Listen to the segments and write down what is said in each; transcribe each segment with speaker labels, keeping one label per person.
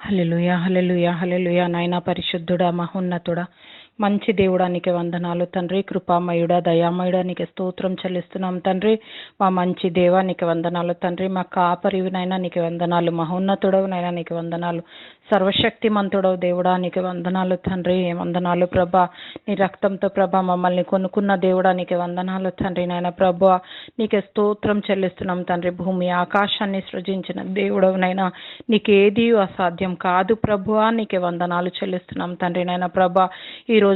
Speaker 1: హల్లెలూయా, హల్లెలూయా, హల్లెలూయా. నాయనా పరిశుద్ధుడా, మహోన్నతుడా, మంచి దేవుడా, నీకు వందనాలు తండ్రి. కృపామయుడా, దయామయుడా, నీకు స్తోత్రం చెల్లిస్తున్నాం తండ్రి. మా మంచి దేవా, నీకు వందనాలు తండ్రి. మా కాపరివినైనా నీకు వందనాలు. మహోన్నతుడవునైనా నీకు వందనాలు. సర్వశక్తిమంతుడవు దేవుడా, నీకు వందనాలు తండ్రి. వందనాలు ప్రభా. నీ రక్తంతో ప్రభా మమ్మల్ని కొనుక్కున్న దేవుడా, నీకు వందనాలు తండ్రి. నాయన ప్రభా, నీకే స్తోత్రం చెల్లిస్తున్నాం తండ్రి. భూమి ఆకాశాన్ని సృజించిన దేవుడవునైనా నీకేది అసాధ్యం కాదు ప్రభువా. నీకే వందనాలు చెల్లిస్తున్నాం తండ్రి. నాయన ప్రభా, ఈరోజు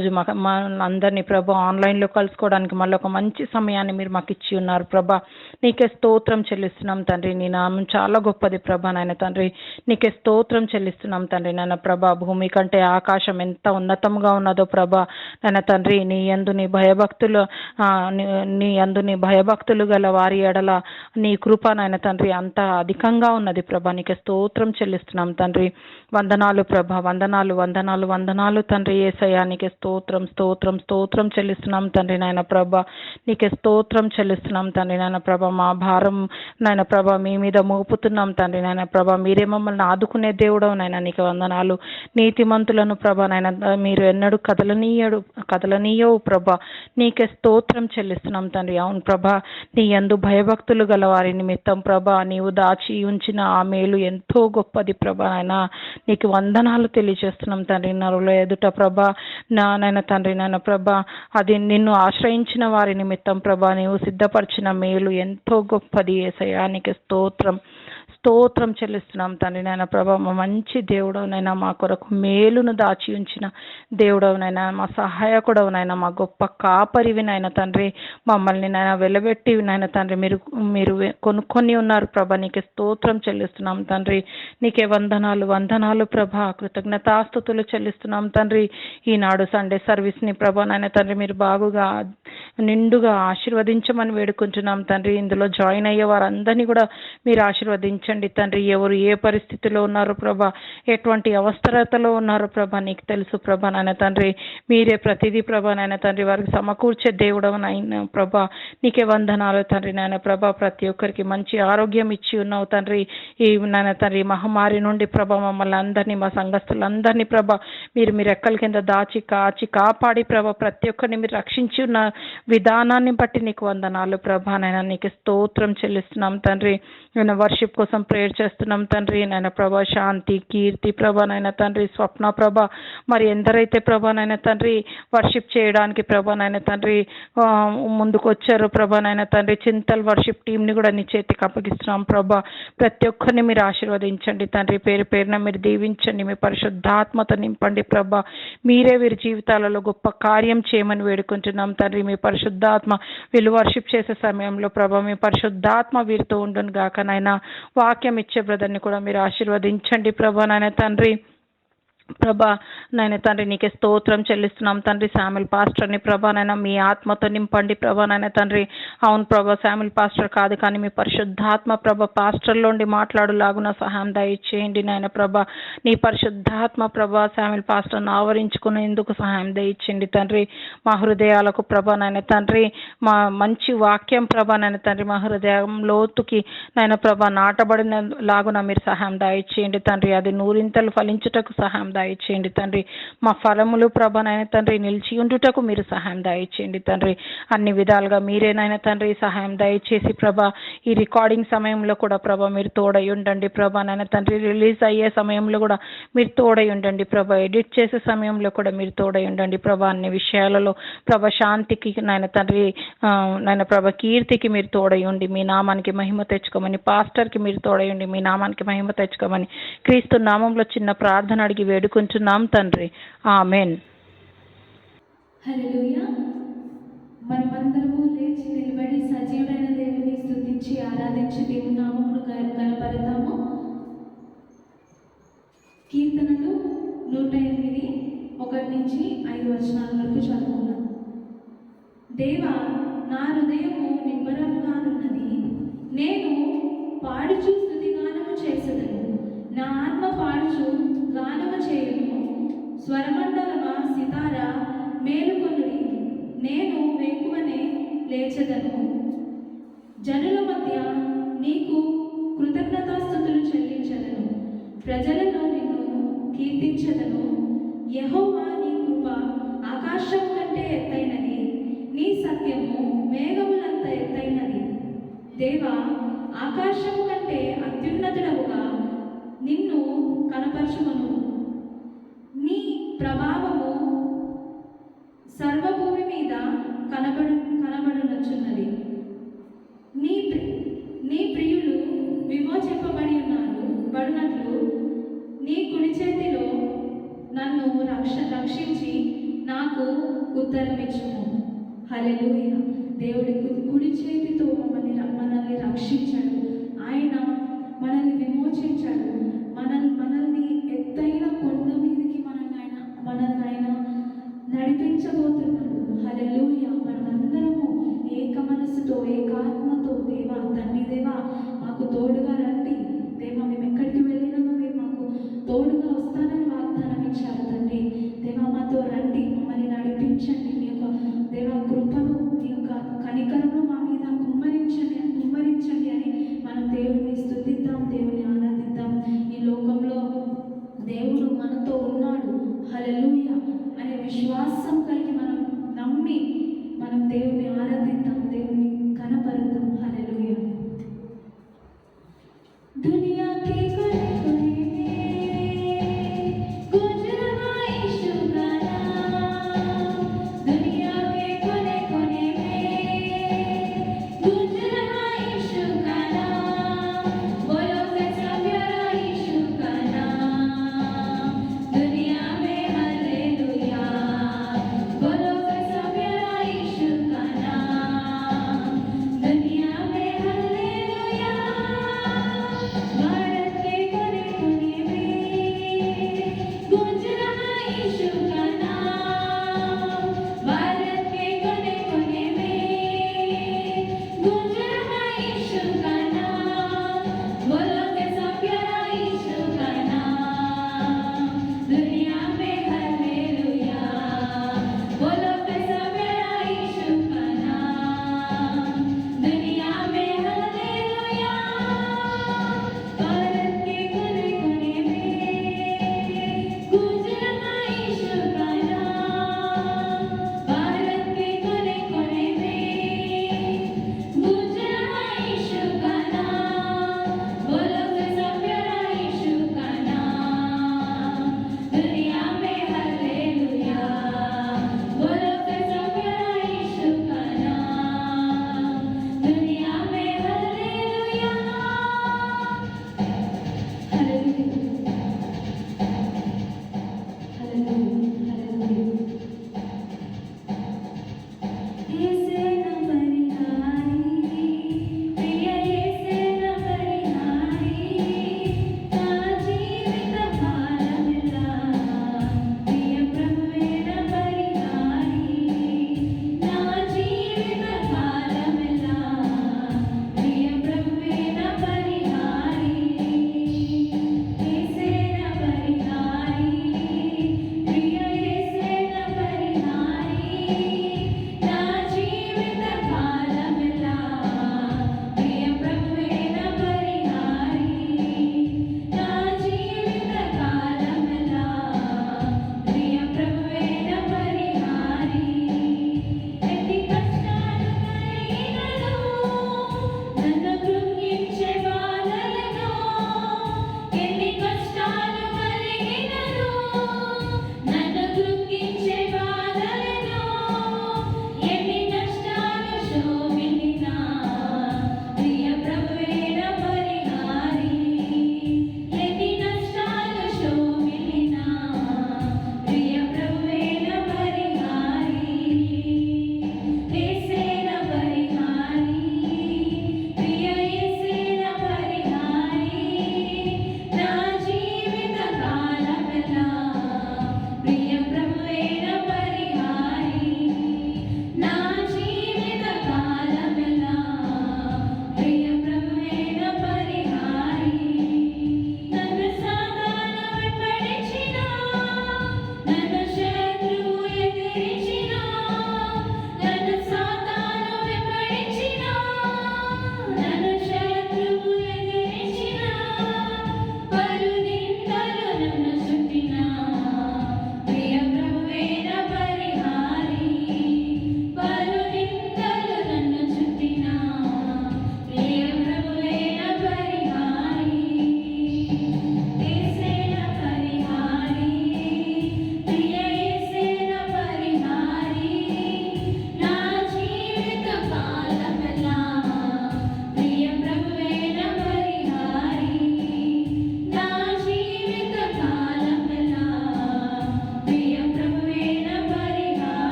Speaker 1: మా అందరినీ ప్రభా ఆన్లైన్లో కలుసుకోవడానికి మళ్ళీ ఒక మంచి సమయాన్ని మీరు మాకు ఇచ్చి ఉన్నారు ప్రభా. నీకే స్తోత్రం చెల్లిస్తున్నాం తండ్రి. నీ నామం చాలా గొప్పది ప్రభా. నాయన తండ్రి, నీకే స్తోత్రం చెల్లిస్తున్నాం తండ్రి. నాయన ప్రభా, భూమి కంటే ఆకాశం ఎంత ఉన్నతంగా ఉన్నదో ప్రభా. నాయన తండ్రి, నీ యందు నీ భయభక్తులు నీ యందు నీ భయభక్తులు గల వారి ఎడల నీ కృప నాయన తండ్రి అంత అధికంగా ఉన్నది ప్రభా. నీకే స్తోత్రం చెల్లిస్తున్నాం తండ్రి. వందనాలు ప్రభా, వందనాలు వందనాలు వందనాలు తండ్రి. యేసయ్యా, నీకే స్తోత్రం స్తోత్రం స్తోత్రం చెల్లిస్తున్నాం తండ్రి. నాయన ప్రభా, నీకే స్తోత్రం చెల్లిస్తున్నాం తండ్రి. నాయన ప్రభా, మా భారం నాయన ప్రభా మీ మీద మోపుతున్నాం తండ్రి. నాయన ప్రభా, మీరే మమ్మల్ని ఆదుకునే దేవుడవు నాయన, నీకు వందనాలు. నీతిమంతులను ప్రభా నాయన మీరు ఎన్నడూ కదలనీయవు ప్రభా. నీకే స్తోత్రం చెల్లిస్తున్నాం తండ్రి. అవును ప్రభా, నీ యందు భయభక్తులు గల వారి నిమిత్తం ప్రభా నీవు దాచి ఉంచిన ఆ మేలు ఎంతో గొప్పది ప్రభా. నాయన నీకు వందనాలు తెలియజేస్తున్నాం తండ్రి. నరుల ఎదుట ప్రభా నాయన తండ్రి. నాయన ప్రభా, అది నిన్ను ఆశ్రయించిన వారి నిమిత్తం ప్రభా నీవు సిద్ధపరిచిన మేలు ఎంతో గొప్పది. యేసయ్యా, నీకు స్తోత్రం స్తోత్రం చెల్లిస్తున్నాం తండ్రి. నాయన ప్రభా, మా మంచి దేవుడవునైనా, మా కొరకు మేలును దాచి ఉంచిన దేవుడవునైనా, మా సహాయకుడవునైనా, మా గొప్ప కాపరివినైనా తండ్రి. మమ్మల్ని నాయన వెలబెట్టి నాయన తండ్రి మీరు మీరు కొనుక్కొని ఉన్నారు ప్రభా. నీకే స్తోత్రం చెల్లిస్తున్నాం తండ్రి. నీకే వందనాలు వందనాలు ప్రభా. కృతజ్ఞతాస్తుతులు చెల్లిస్తున్నాం తండ్రి. ఈనాడు సండే సర్వీస్ని ప్రభా నాయన తండ్రి మీరు బాగుగా నిండుగా ఆశీర్వదించమని వేడుకుంటున్నాం తండ్రి. ఇందులో జాయిన్ అయ్యే వారందరినీ కూడా మీరు ఆశీర్వదించండి తండ్రి. ఎవరు ఏ పరిస్థితిలో ఉన్నారో ప్రభా, ఎటువంటి అవసరతలో ఉన్నారో ప్రభా నీకు తెలుసు ప్రభా నాయన తండ్రి. మీరే ప్రతిదీ ప్రభా నాయన తండ్రి వారికి సమకూర్చే దేవుడవు నాయన ప్రభా. నీకే వందనాలు తండ్రి. నాయన ప్రభా, ప్రతి ఒక్కరికి మంచి ఆరోగ్యం ఇచ్చి ఉన్నావు తండ్రి. ఈ నాయన తండ్రి మహమ్మారి నుండి ప్రభా మమ్మల్ని అందరినీ, మా సంఘస్థులందరినీ ప్రభా మీరు రెక్కల కింద దాచి కాచి కాపాడి ప్రభా ప్రతి ఒక్కరిని మీరు రక్షించి ఉన్న విధానాన్ని బట్టి నీకు వందనాలు ప్రభా. నాయన నీకు స్తోత్రం చెల్లిస్తున్నాం తండ్రి. నేను వర్షిప్ కోసం ప్రేయర్ చేస్తున్నాం తండ్రి. నాయన ప్రభా, శాంతి, కీర్తి ప్రభా నాయన తండ్రి, స్వప్న ప్రభా, మరి ఎందరైతే ప్రభా నాయన తండ్రి వర్షిప్ చేయడానికి ప్రభా నాయన తండ్రి ముందుకు వచ్చారు ప్రభా నాయన తండ్రి, చింతల్ వర్షిప్ టీంని కూడా నీ చేతికి అప్పగిస్తున్నాం ప్రభా. ప్రతి ఒక్కరిని మీరు ఆశీర్వదించండి తండ్రి. పేరు పేరున మీరు దీవించండి. మీ పరిశుద్ధాత్మతో నింపండి ప్రభా. మీరే వీరి జీవితాలలో గొప్ప కార్యం చేయమని వేడుకుంటున్నాం తండ్రి. మీ పరిశుద్ధాత్మ వీళ్ళు వర్షిప్ చేసే సమయంలో ప్రభా మీ పరిశుద్ధాత్మ వీరితో ఉండును గాక నాయన. వాక్యం ఇచ్చే బ్రదర్ని కూడా మీరు ఆశీర్వదించండి ప్రభా నాయన తండ్రి. ప్రభా నాయన తండ్రి, నీకే స్తోత్రం చెల్లిస్తున్నాం తండ్రి. శామ్యుల్ పాస్టర్ని ప్రభా నాయన మీ ఆత్మతో నింపండి ప్రభా నాయన తండ్రి. అవును ప్రభా, శామ్యుల్ పాస్టర్ కాదు కానీ మీ పరిశుద్ధాత్మ ప్రభా పాస్టర్లోండి మాట్లాడులాగున సహాయం దయచేయండి నాయన ప్రభా. నీ పరిశుద్ధాత్మ ప్రభా శామ్యుల్ పాస్టర్ను ఆవరించుకునేందుకు సహాయం దయచేయండి తండ్రి. మా హృదయాలకు ప్రభా నాయన తండ్రి మా మంచి వాక్యం ప్రభా నాయన తండ్రి మా హృదయం లోతుకి నాయన ప్రభా నాటబడిన లాగున మీరు సహాయం దయచేయండి తండ్రి. అది నూరింతలు ఫలించుటకు సహాయం దయచేయండి తండ్రి. మా ఫలములు ప్రభా నాయన తండ్రి నిలిచి ఉండుటకు మీరు సహాయం దయచేయండి తండ్రి. అన్ని విధాలుగా మీరేనైనా తండ్రి సహాయం దయచేసి ప్రభా ఈ రికార్డింగ్ సమయంలో కూడా ప్రభా మీరు తోడై ఉండండి ప్రభా నాయన తండ్రి. రిలీజ్ అయ్యే సమయంలో కూడా మీరు తోడై ఉండండి ప్రభా. ఎడిట్ చేసే సమయంలో కూడా మీరు తోడై ఉండండి ప్రభా. అన్ని విషయాలలో ప్రభా శాంతికి నాయన తండ్రి నాయన ప్రభా కీర్తికి మీరు తోడై ఉండి మీ నామానికి మహిమ తెచ్చుకోమని, పాస్టర్కి మీరు తోడై ఉండి మీ నామానికి మహిమ తెచ్చుకోమని క్రీస్తు నామంలో చిన్న ప్రార్థన అడిగి వేడుకుంటున్నాం తండ్రి. ఆమేన్.
Speaker 2: హల్లెలూయా. మనమందరము లేచి నిలబడి సజీవుడైన దేవుని స్తుతించి ఆరాధించి దేవుని నామమును గణపడతాము. కీర్తనలు 108 1-5 వచనాల వరకు చదువుకున్నాం. దేవా, నా హృదయము నిబ్బరముగానున్నది, నేను పాడుచు స్తుతిగానము చేసేదను. నా ఆత్మ పాడుచు గానము చేయును. స్వరమండలమా సితార మేలుకొనుడి, నేను వేకువనే లేచెదను. జనుల మధ్య నీకు కృతజ్ఞతాస్తుతులు చెల్లించెదను. ప్రజలలో నిన్ను కీర్తించదను. యెహోవా నీ కృప ఆకాశం కంటే ఎత్తైనది, నీ సత్యము మేఘములంత ఎత్తైనది. దేవా, ఆకాశము కంటే అత్యున్నతుడవుగా నిన్ను కనపరచుమను. నీ ప్రభావము సర్వభూమి మీద కనబడునచున్నది. నీ ప్రియులు విమోచింపబడి బడినట్లు నీ కుడి చేతిలో నన్ను రక్షించి నాకు ఉత్తరమిచ్చుము. హల్లెలూయా. దేవుడి కుడి చేతితో మనల్ని రక్షించాడు. ఆయన మనల్ని విమోచించాడు. మనల్ని ఎత్తైన కొండ మీదకి మనల్ని ఆయన నడిపించబోతున్నాడు. హల్లెలూయా. మనమందరము ఏక మనసుతో ఏకాత్మతో దేవా, తండ్రి దేవా, మాకు తోడుగా రండి దేవా, మేము ఎక్కడికి వెళ్ళినామో మీరు మాకు తోడుగా వస్తానని వాగ్దానం ఇచ్చారు తండ్రి. దేవా, మాతో రండి, మమ్మల్ని నడిపించండి. మీ యొక్క దేవా కృపను, మీ యొక్క కనికరము మా మీద కుమ్మరించండి అని మనం దేవుడిని స్తుతిద్దాం, దేవుని ఆరాధిద్దాం. ఈ లోకంలో దేవుడు మనతో ఉన్నాడు, హల్లెలూయా అనే విశ్వాసం కలిగి మనం నమ్మి మనం దేవుని ఆరాధిద్దాం, దేవుని కనపరుద్దాం. హల్లెలూయా. दुनिया के कोने में गूंज रहा यीशु का नाम, दुनिया के कोने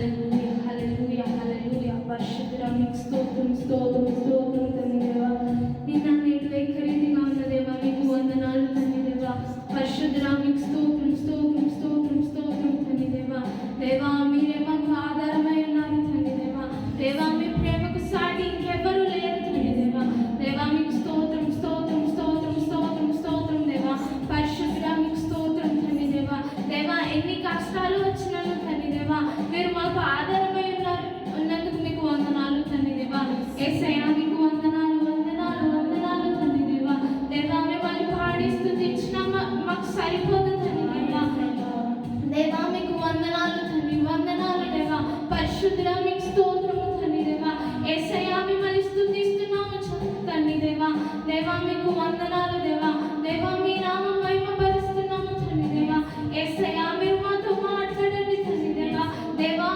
Speaker 2: హల్లెలూయా హల్లెలూయా హల్లెలూయా. పరిశుద్ధుడా మీకు స్తోత్రం స్తోత్రం స్తోత్రం తండ్రి దేవా. నిన్న నేడు ఏకరీతిగా ఉన్న దేవా మీకు వందనాలు తండ్రి దేవా. పరిశుద్ధుడా మీకు స్తోత్రం స్తోత్రం స్తోత్రం స్తోత్రం తండ్రి దేవా. దేవా మీరే మాకు ఆధారమై ఉన్నారు తండ్రి దేవా. దేవా మీ ప్రేమకు సాటి ఇంకెవ్వరూ లేరు తండ్రి దేవా. దేవా మీకు స్తోత్రం స్తోత్రం స్తోత్రం స్తోత్రం స్తోత్రం దేవా. పరిశుద్ధుడా మీకు స్తోత్రం తండ్రి దేవా. దేవా ఎన్ని కష్టాలు వచ్చినాను తండ్రి దేవా మీరు మాకు ఆధారమై ఉన్నందుకు మీకు వందనాలు తండ్రి దేవా. యేసయ్యా మీకు వందనాలు వందనాలు వందనాలు తండ్రి దేవా. దేవా మిమ్మల్ని పాడి స్తుతించినా మాకు సరిపోదు తండ్రి దేవా. దేవా మీకు వందనాలు తండ్రి వందనాలు దేవా. పరిశుద్ధుడా మీకు స్తోత్రము తండ్రి దేవా. యేసయ్యా మిమ్మల్ని స్తుతిస్తున్నాము తండ్రి దేవా. దేవా మీకు వందనాలు దేవా. దేవా మీ నామం మహిమపరుస్తున్నాము తండ్రి దేవా. యేసయ్యా మీరు మాతో మాట్లాడండి తండ్రి దేవా. దేవా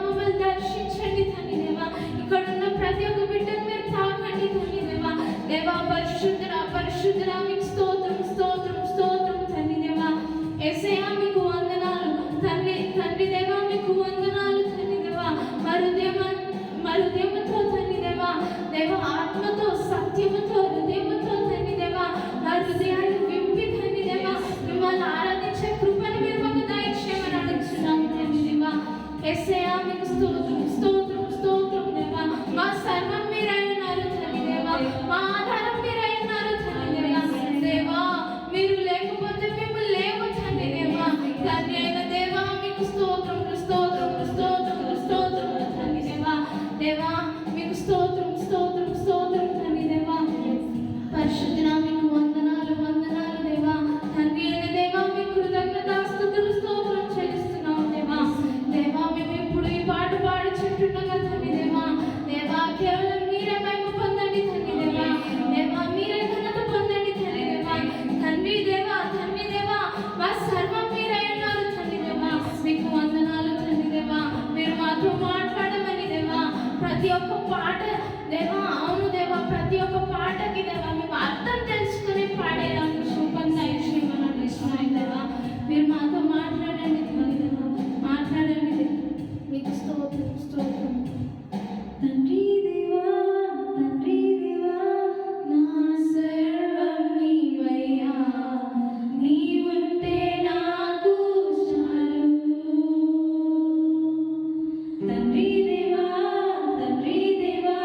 Speaker 2: మమ్మల్ని దర్శించండి తండ్రి దేవా. ఇక్కడ ఉన్న ప్రతి ఒక్క బిడ్డను మీరు తాకండి తండ్రి దేవా. దేవా పరిశుద్ధుడా పరిశుద్ధుడా మీకు స్తోత్రం స్తోత్రం స్తోత్రం తండ్రి దేవా. యేసయ్యా మీకు వందనాలు తండ్రి దేవా మీకు వందనాలు తండ్రి దేవా. హృదయముతో తండ్రి దేవా. దేవా ఆత్మతో సత్యముతో హృదయముతో తండ్రి దేవా మా హృదయాన్ని విప్పి తండ్రి దేవా మిమ్మల్ని ఆరాధించే కృపను మీరు మాకు దయచేయమని అడుగుతున్నాం తండ్రి దేవా. యేసయ్యా మీకు స్తోత్రం స్తోత్రం స్తోత్రం దేవా. మా సర్వం మీరై ఉన్నారు తండ్రి దేవా. మా ఆధారం మీరై ఉన్నారు తండ్రి దేవా. దేవా మీరు లేకపోతే మేము లేవు తండ్రి దేవా. తండ్రి అయిన దేవా మీకు స్తోత్రం స్తోత్రం స్తోత్రం స్తోత్రం తండ్రి దేవా. దేవా మీకు స్తోత్రం స్తోత్రం స్తోత్రం తండ్రి దేవా. పరిశుద్ధుడా మీకు వందనాలు వందనాలు దేవా. తండ్రి అయిన దేవా మీకు కృతజ్ఞతాస్తుతులు స్తోత్రం చెల్లిస్తున్నాం దేవా. దేవా మేము ఇప్పుడు ఈ పాట పాడుచుంటుండగా తండ్రి దేవా. దేవా కేవలం మీరే మహిమ పొందండి తండ్రి దేవా. దేవా మీరే ఘనత పొందండి తండ్రి దేవా. తండ్రి దేవా మా సర్వం మీరై ఉన్నారు తండ్రి దేవా. మీకు వందనాలు తండ్రి దేవా. మీరు మాతో మాట్లాడమని దేవా. ప్రతి ఒక్క పాట దేవా అవును దేవా ప్రతి ఒక్క పాటకి దేవా మేము అర్థం తెలుసుకుని పాడేలా శుభం దయచేయమని ఇస్తున్నాయి దేవా. మీరు మాతో మాట్లాడండి తండ్రి దేవా. మాట్లాడండి దేవా. మీకు స్తోత్రం స్తోత్రం తండ్రి దేవా తండ్రి దేవా. నా సర్వం నీవయ్యా. నీవుంటే నాకు చాలు తండ్రి దేవా తండ్రి దేవా.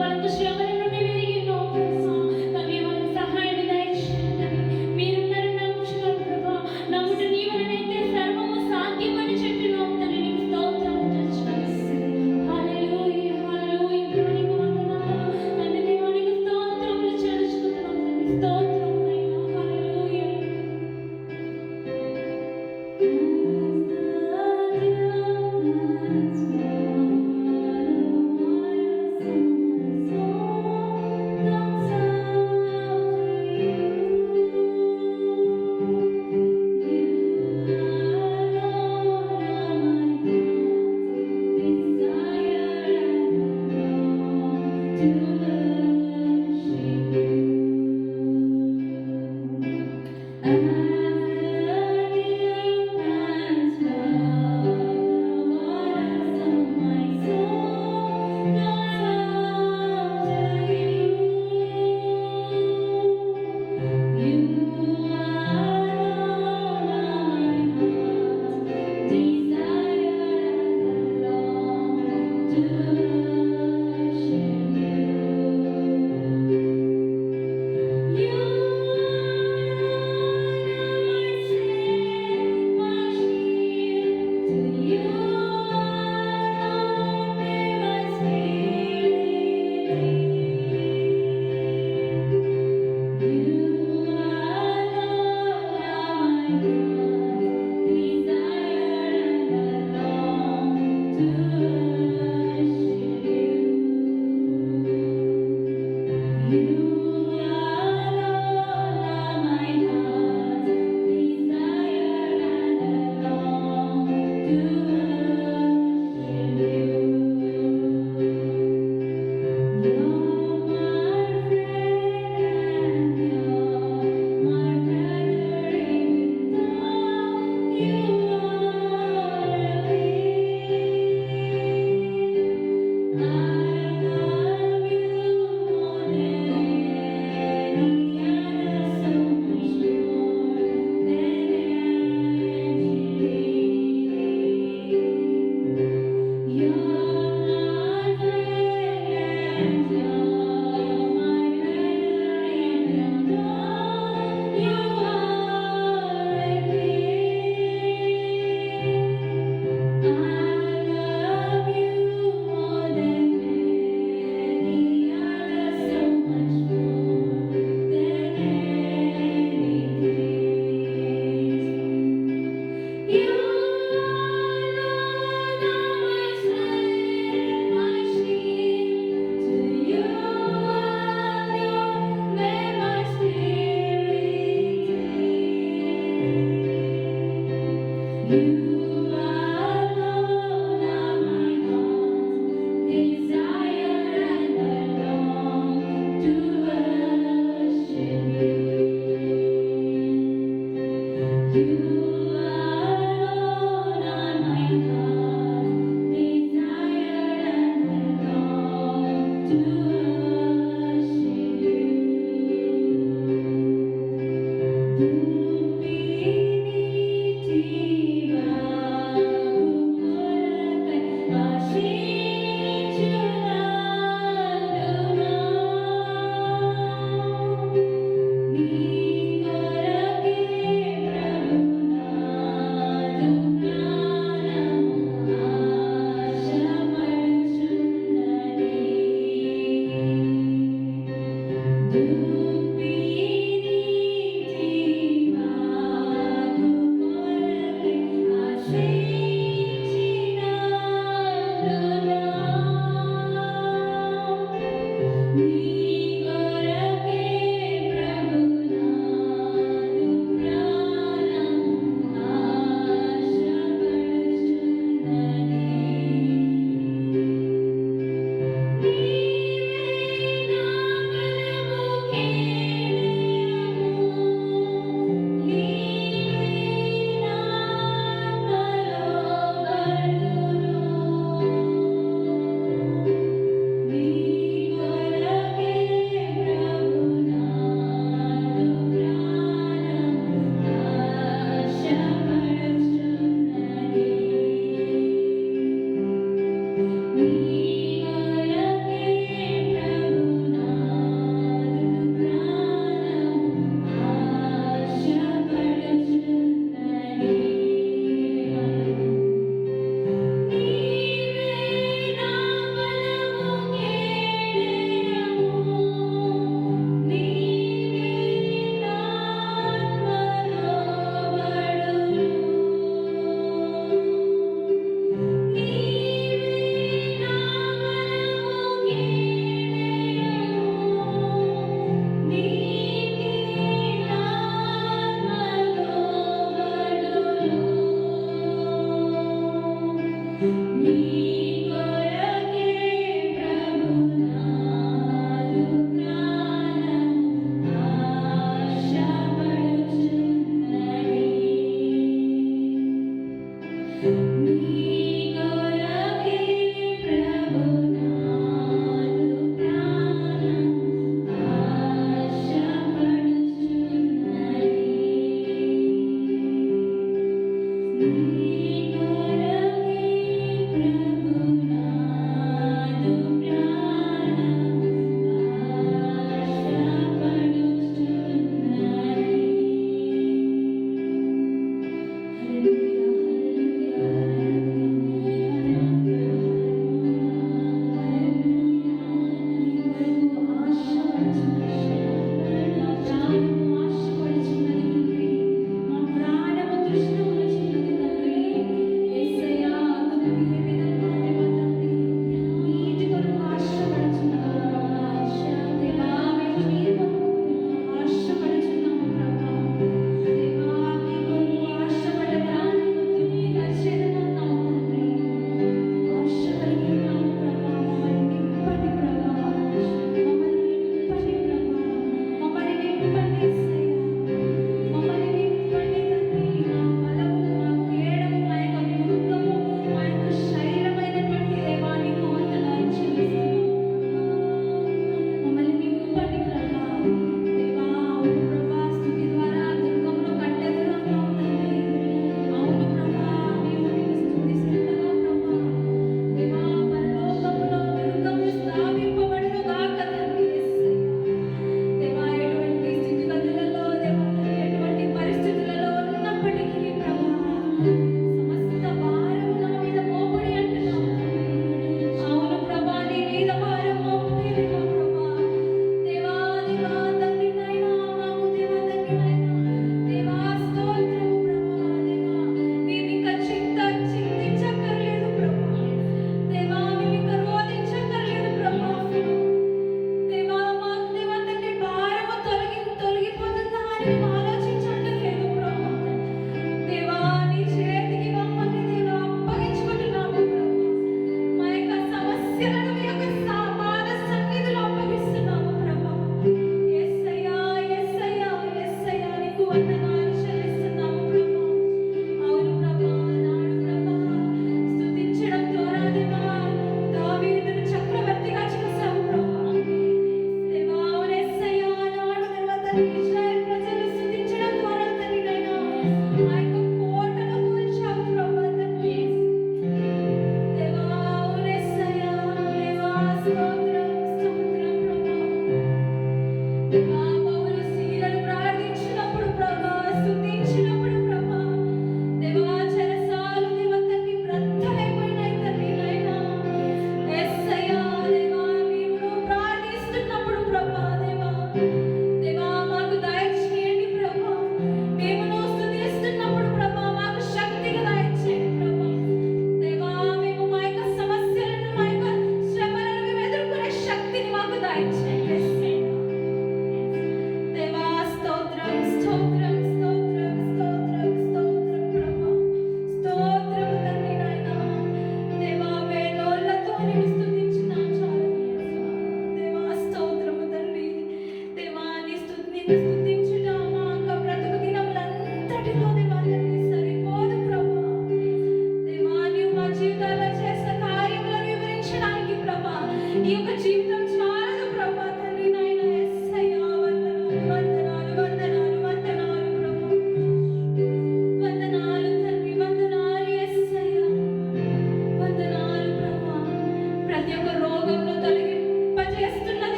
Speaker 2: వాళ్ళకు శ్రమల నుండి విరిగి ఉన్నావు ప్రభా. తండ్రి వాళ్ళకి సహాయాన్ని దయచేయండి. మీరున్నారు నమ్ముచున్నాను ప్రభా. నమ్ముట నీ వలనైతే సర్వము సాధ్యమని చెప్పినావు తండ్రి. నీకు స్తోత్రం చెల్లిస్తున్నాను. హల్లెలూయా హల్లెలూయా ప్రభు నీకు వందనాలు. తండ్రి దేవా నీకు స్తోత్రములు చెల్లిస్తున్నాను తండ్రి. స్తోత్రం నైనా హల్లెలూయా.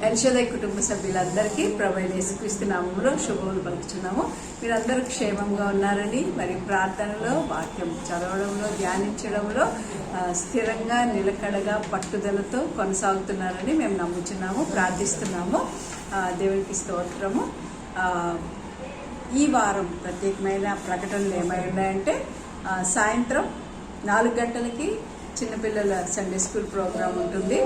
Speaker 3: ఎల్షదై కుటుంబ సభ్యులందరికీ ప్రభువైన యేసుక్రీస్తు నామములో శుభములు పలుకుతున్నాము. మీరందరూ క్షేమంగా ఉన్నారని, మరి ప్రార్థనలో, వాక్యం చదవడంలో, ధ్యానించడంలో స్థిరంగా, నిలకడగా, పట్టుదలతో కొనసాగుతున్నారని మేము నమ్ముతున్నాము, ప్రార్థిస్తున్నాము. దేవునికి స్తోత్రము. ఈ వారం ప్రత్యేకమైన ప్రకటనలు ఏమై ఉన్నాయంటే, సాయంత్రం 4 గంటలకి చిన్నపిల్లల సండే స్కూల్ ప్రోగ్రాం ఉంటుంది.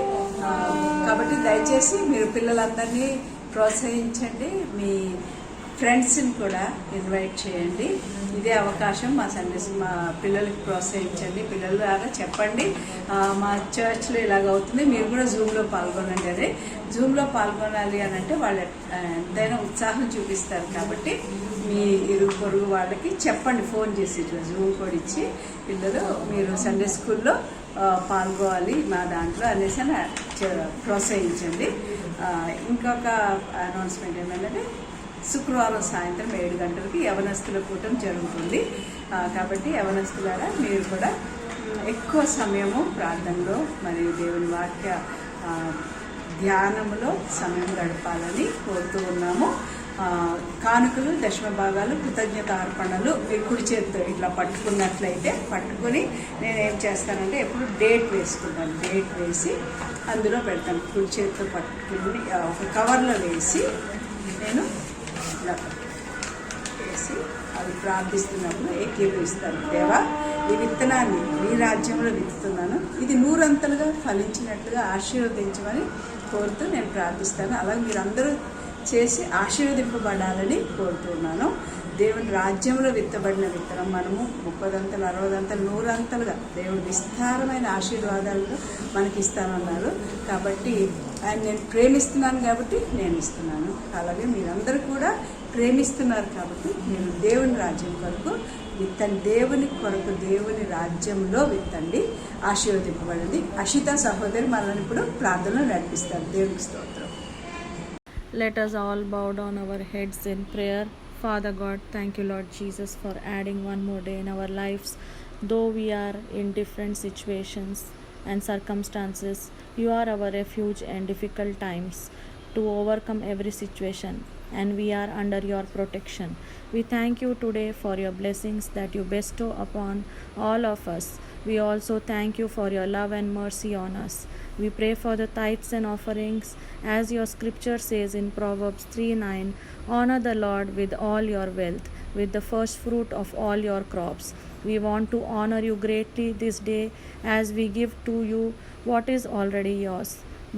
Speaker 3: కాబట్టి దయచేసి మీరు పిల్లలందరినీ ప్రోత్సహించండి, మీ ఫ్రెండ్స్ని కూడా ఇన్వైట్ చేయండి. ఇదే అవకాశం. మా పిల్లలకి ప్రోత్సహించండి, పిల్లల ద్వారా చెప్పండి, మా చర్చ్లో ఇలాగ అవుతుంది, మీరు కూడా జూమ్లో పాల్గొనండి. అదే జూమ్లో పాల్గొనాలి అని అంటే వాళ్ళు ఎంతైనా ఉత్సాహం చూపిస్తారు. కాబట్టి మీ ఇరుగు పొరుగు వాళ్ళకి చెప్పండి, ఫోన్ చేసి జూమ్ కోడ్ ఇచ్చి, పిల్లలు మీరు సండే స్కూల్లో పాల్గొవాలి మా దాంట్లో అనేసి ప్రోత్సహించండి. ఇంకొక అనౌన్స్మెంట్ ఏంటంటే, శుక్రవారం సాయంత్రం 7 గంటలకి యవనస్తుల కూటం జరుగుతుంది. కాబట్టి యవనస్తులారా మీరు కూడా ఎక్కువ సమయము ప్రార్థనలో మరియు దేవుని వాక్య ధ్యానంలో సమయం గడపాలని కోరుతూ ఉన్నాము. కానుకలు, దశమ భాగాలు, కృతజ్ఞత అర్పణలు మీరు కుడి చేతితో ఇట్లా పట్టుకున్నట్లయితే పట్టుకుని నేనేం చేస్తానంటే ఎప్పుడు డేట్ వేసుకుంటాను. డేట్ వేసి అందులో పెడతాను. కుడి చేతితో పట్టుకుని ఒక కవర్లో వేసి నేను ఇలా వేసి అవి ప్రార్థిస్తున్నప్పుడు ఏకీభవిస్తాను. దేవా, ఈ విత్తనాన్ని నీ రాజ్యంలో విత్తుతున్నాను, ఇది 100 ఫలించినట్లుగా ఆశీర్వదించమని కోరుతూ నేను ప్రార్థిస్తాను. అలాగే మీరందరూ చేసి ఆశీర్వదింపబడాలని కోరుతున్నాను. దేవుని రాజ్యంలో విత్తబడిన విత్తనం మనము 30 60 100 దేవుడు విస్తారమైన ఆశీర్వాదాలతో మనకి ఇస్తానన్నారు. కాబట్టి ఆయన నేను ప్రేమిస్తున్నాను కాబట్టి నేను ఇస్తున్నాను. అలాగే మీరందరూ కూడా ప్రేమిస్తున్నారు కాబట్టి మీరు దేవుని రాజ్యం కొరకు విత్తండి. దేవుని కొరకు దేవుని రాజ్యంలో విత్తండి, ఆశీర్వదింపబడింది. అషిత సహోదరి మనల్ని ఇప్పుడు ప్రార్థనలు నడిపిస్తారు. దేవునికి స్తోత్రం.
Speaker 4: Let us all bow down our heads in prayer. Father God, thank you, Lord Jesus, for adding one more day in our lives. Though we are in different situations and circumstances, you are our refuge in difficult times to overcome every situation, and we are under your protection. We thank you today for your blessings that you bestow upon all of us. We also thank you for your love and mercy on us. We pray for the tithes and offerings, as your scripture says in Proverbs 3:9, honor the Lord with all your wealth, with the first fruit of all your crops. We want to honor you greatly this day as we give to you what is already yours.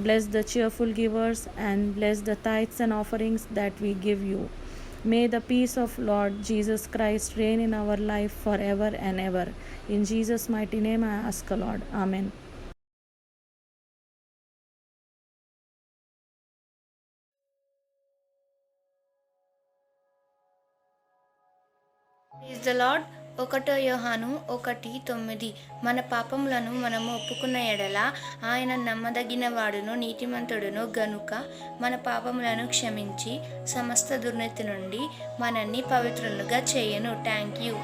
Speaker 4: Bless the cheerful givers and bless the tithes and offerings that we give you. May the peace of Lord Jesus Christ reign in our life forever and ever. In Jesus' mighty name I ask, Lord. Amen.
Speaker 5: Praise the Lord. 1 యోహాను 1:9 మన పాపములను మనము ఒప్పుకున్న ఎడల ఆయన నమ్మదగిన వాడును నీతిమంతుడును గనుక మన పాపములను క్షమించి సమస్త దుర్నీతి నుండి మనల్ని పవిత్రులుగా చేయను. Thank you.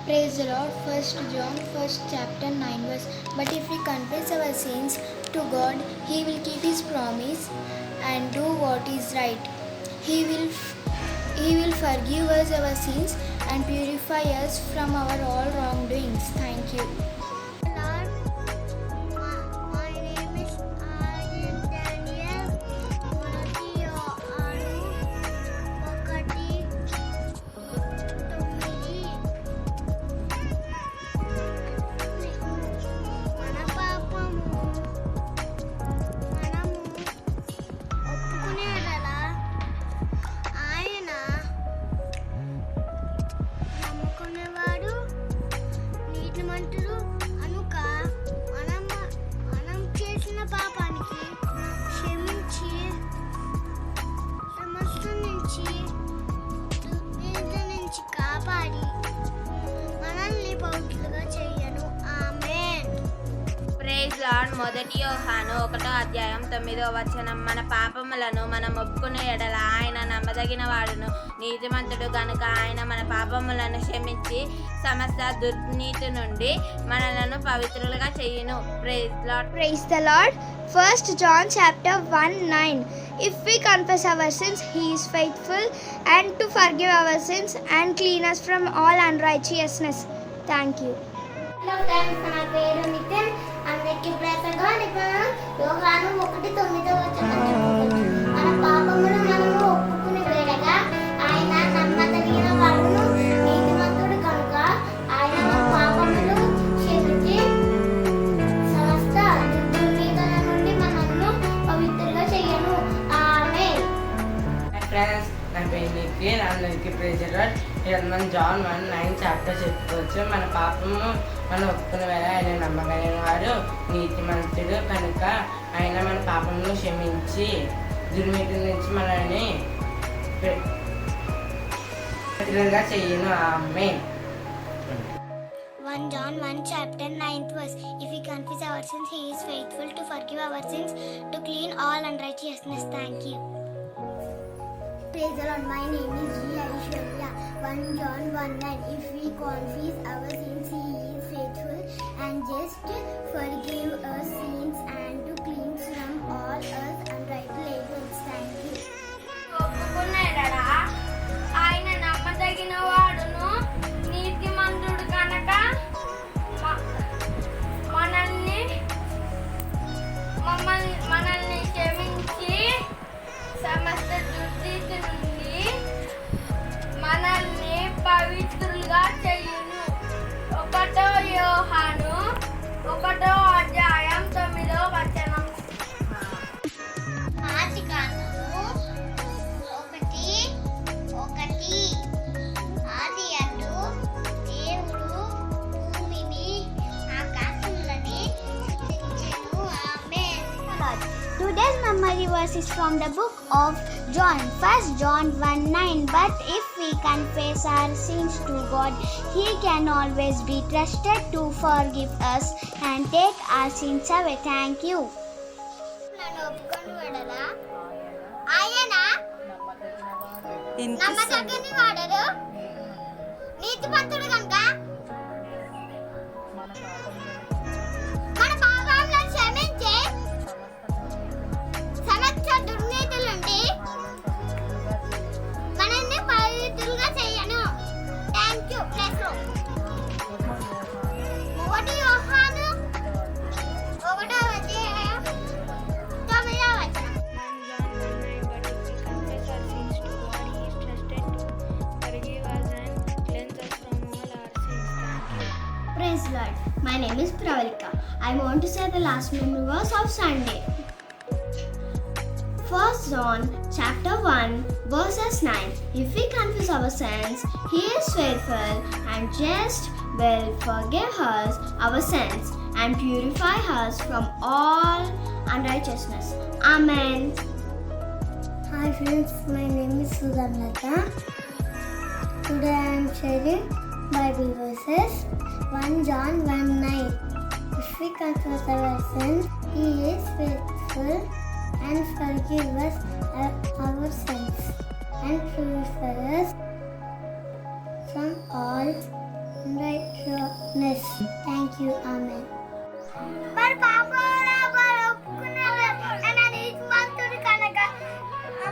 Speaker 6: Praise the Lord. 1 John 1st chapter 9 verse. But if we confess our sins to God, He will keep His promise and do what is right. He will forgive us our sins and purify us from our all wrongdoings. Thank you.
Speaker 7: Lord, my name is Aryan Daniel. మన పాపము మనము ఒప్పుకునేలా ఆయన నమ్ముకునేవాడు నీతిమంతుడు అనుక మనం చేసిన పాపానికి క్షమించి సమస్య నుంచి దుర్నీతి నుంచి కాపాడి మనల్ని పవిత్రులుగా చేయను. ఆమేన్.
Speaker 8: Praise lord. 1 యోహాను 1:9 మన పాపములను మనం ఒప్పుకునే ఎడల ఆయన నమ్మదగిన వాడును నీతిమంతుడు గనుక ఆయన మన పాపములను క్షమించి సమస్త దుర్నీతి నుండి మనలను పవిత్రులుగా చేయును. Praise Lord.
Speaker 7: Praise the Lord.
Speaker 6: 1 John chapter 1:9. If we confess our sins, He is faithful and to forgive our sins and clean us from all unrighteousness. Thank you.
Speaker 7: Hello friends, నా పేరు నితిన్. అందరికీ ప్రేసగా యోహాను 1:9 మన పాపములు మనము ఒప్పుకుని వేడగా ఆయన నమ్మదగిన వాడును నీతిమంతుడు కనుక ఆయన మన పాపములు క్షమించి సమస్త దుర్నీతుల నుండి మనల్ని పవిత్రంగా చేయను. ఆమేన్.
Speaker 9: ఫ్రెండ్స్, నా పేరు నితిన్. అందరికీ ప్రైజ్ ది లార్డ్. ఈరోజు మనం జాన్ 1:9 చాప్టర్ చెప్పుకోవచ్చు. మన పాపము మనం ఒప్పుకునే వేళ ఆయన నమ్మకమైన వాడు నీతిమంతుడు కనుక ఆయన మన పాపమును క్షమించి దుర్నీతి నుంచి మనల్ని పవిత్రంగా చెయ్యను. ఆమేన్.
Speaker 7: 1 John 1 chapter 9th verse. If we confess our sins, He is faithful to forgive our sins, to clean all unrighteousness. Thank you. Praise the Lord. My name is G. Aishwarya. 1 John 1:9. If we confess our sins, He is faithful and just to forgive us sins and to cleanse from all us unrighteousness. Thank you.
Speaker 8: ఒప్పుకున్నాడా ఆయన నమ్మదగిన వాడును నీతిమంతుడు కనుక మనల్ని క్షమించి సమస్త దుర్నీతి నుండి మనల్ని పవిత్రులుగా చెయ్యును. 1 యోహాను 1:9
Speaker 7: ఆదికాండము 1:1. ఆదియందు దేవుడు భూమిని ఆకాశములని సృష్టించెను. ఆమేన్. Today's memory verse is from the book of John, 1 John 1:9. But if we confess our sins to God, He can always be trusted to forgive us and take our sins away. Thank you. ఆయన నమ్మదగిన వాడు నీతిమంతుడు కనుక మన పాపములను క్షమించి సమస్త దుర్నీతుల నుండి మనల్ని పవిత్రులుగా చేయను. Thank you. ప్లస్ 1 యోహాను 1:9. Praise Lord. My name is Pravalika. I want to say the last memory verse of Sunday. 1 John chapter 1 verses 9. If we confess our sins, He is faithful and just will forgive us our sins and purify us from all unrighteousness. Amen. Hi friends, my name is Sudhamlata. Today I am sharing Bible verses. 1 John 1:9. If we confess our sins, He is faithful and forgive us our sins and purify us from all unrighteousness. Thank you. Amen. మన పాపాలను నీతిమంతుడు కనుక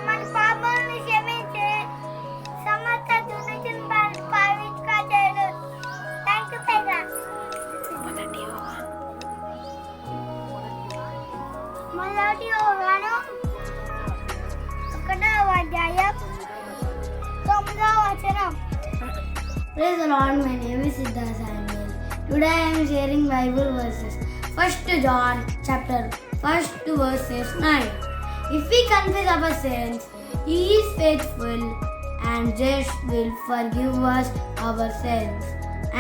Speaker 7: మన పాపాలను క్షమించి సమస్త దుర్నీతిని పవిత్రంగా చేయను. Thank you. మొదటి యోహాను 1:9. Praise the Lord. My name is Siddharth Samuel. Today I am sharing Bible verses. 1 John chapter 1 verses 9. If we confess our sins, He is faithful and just will forgive us our sins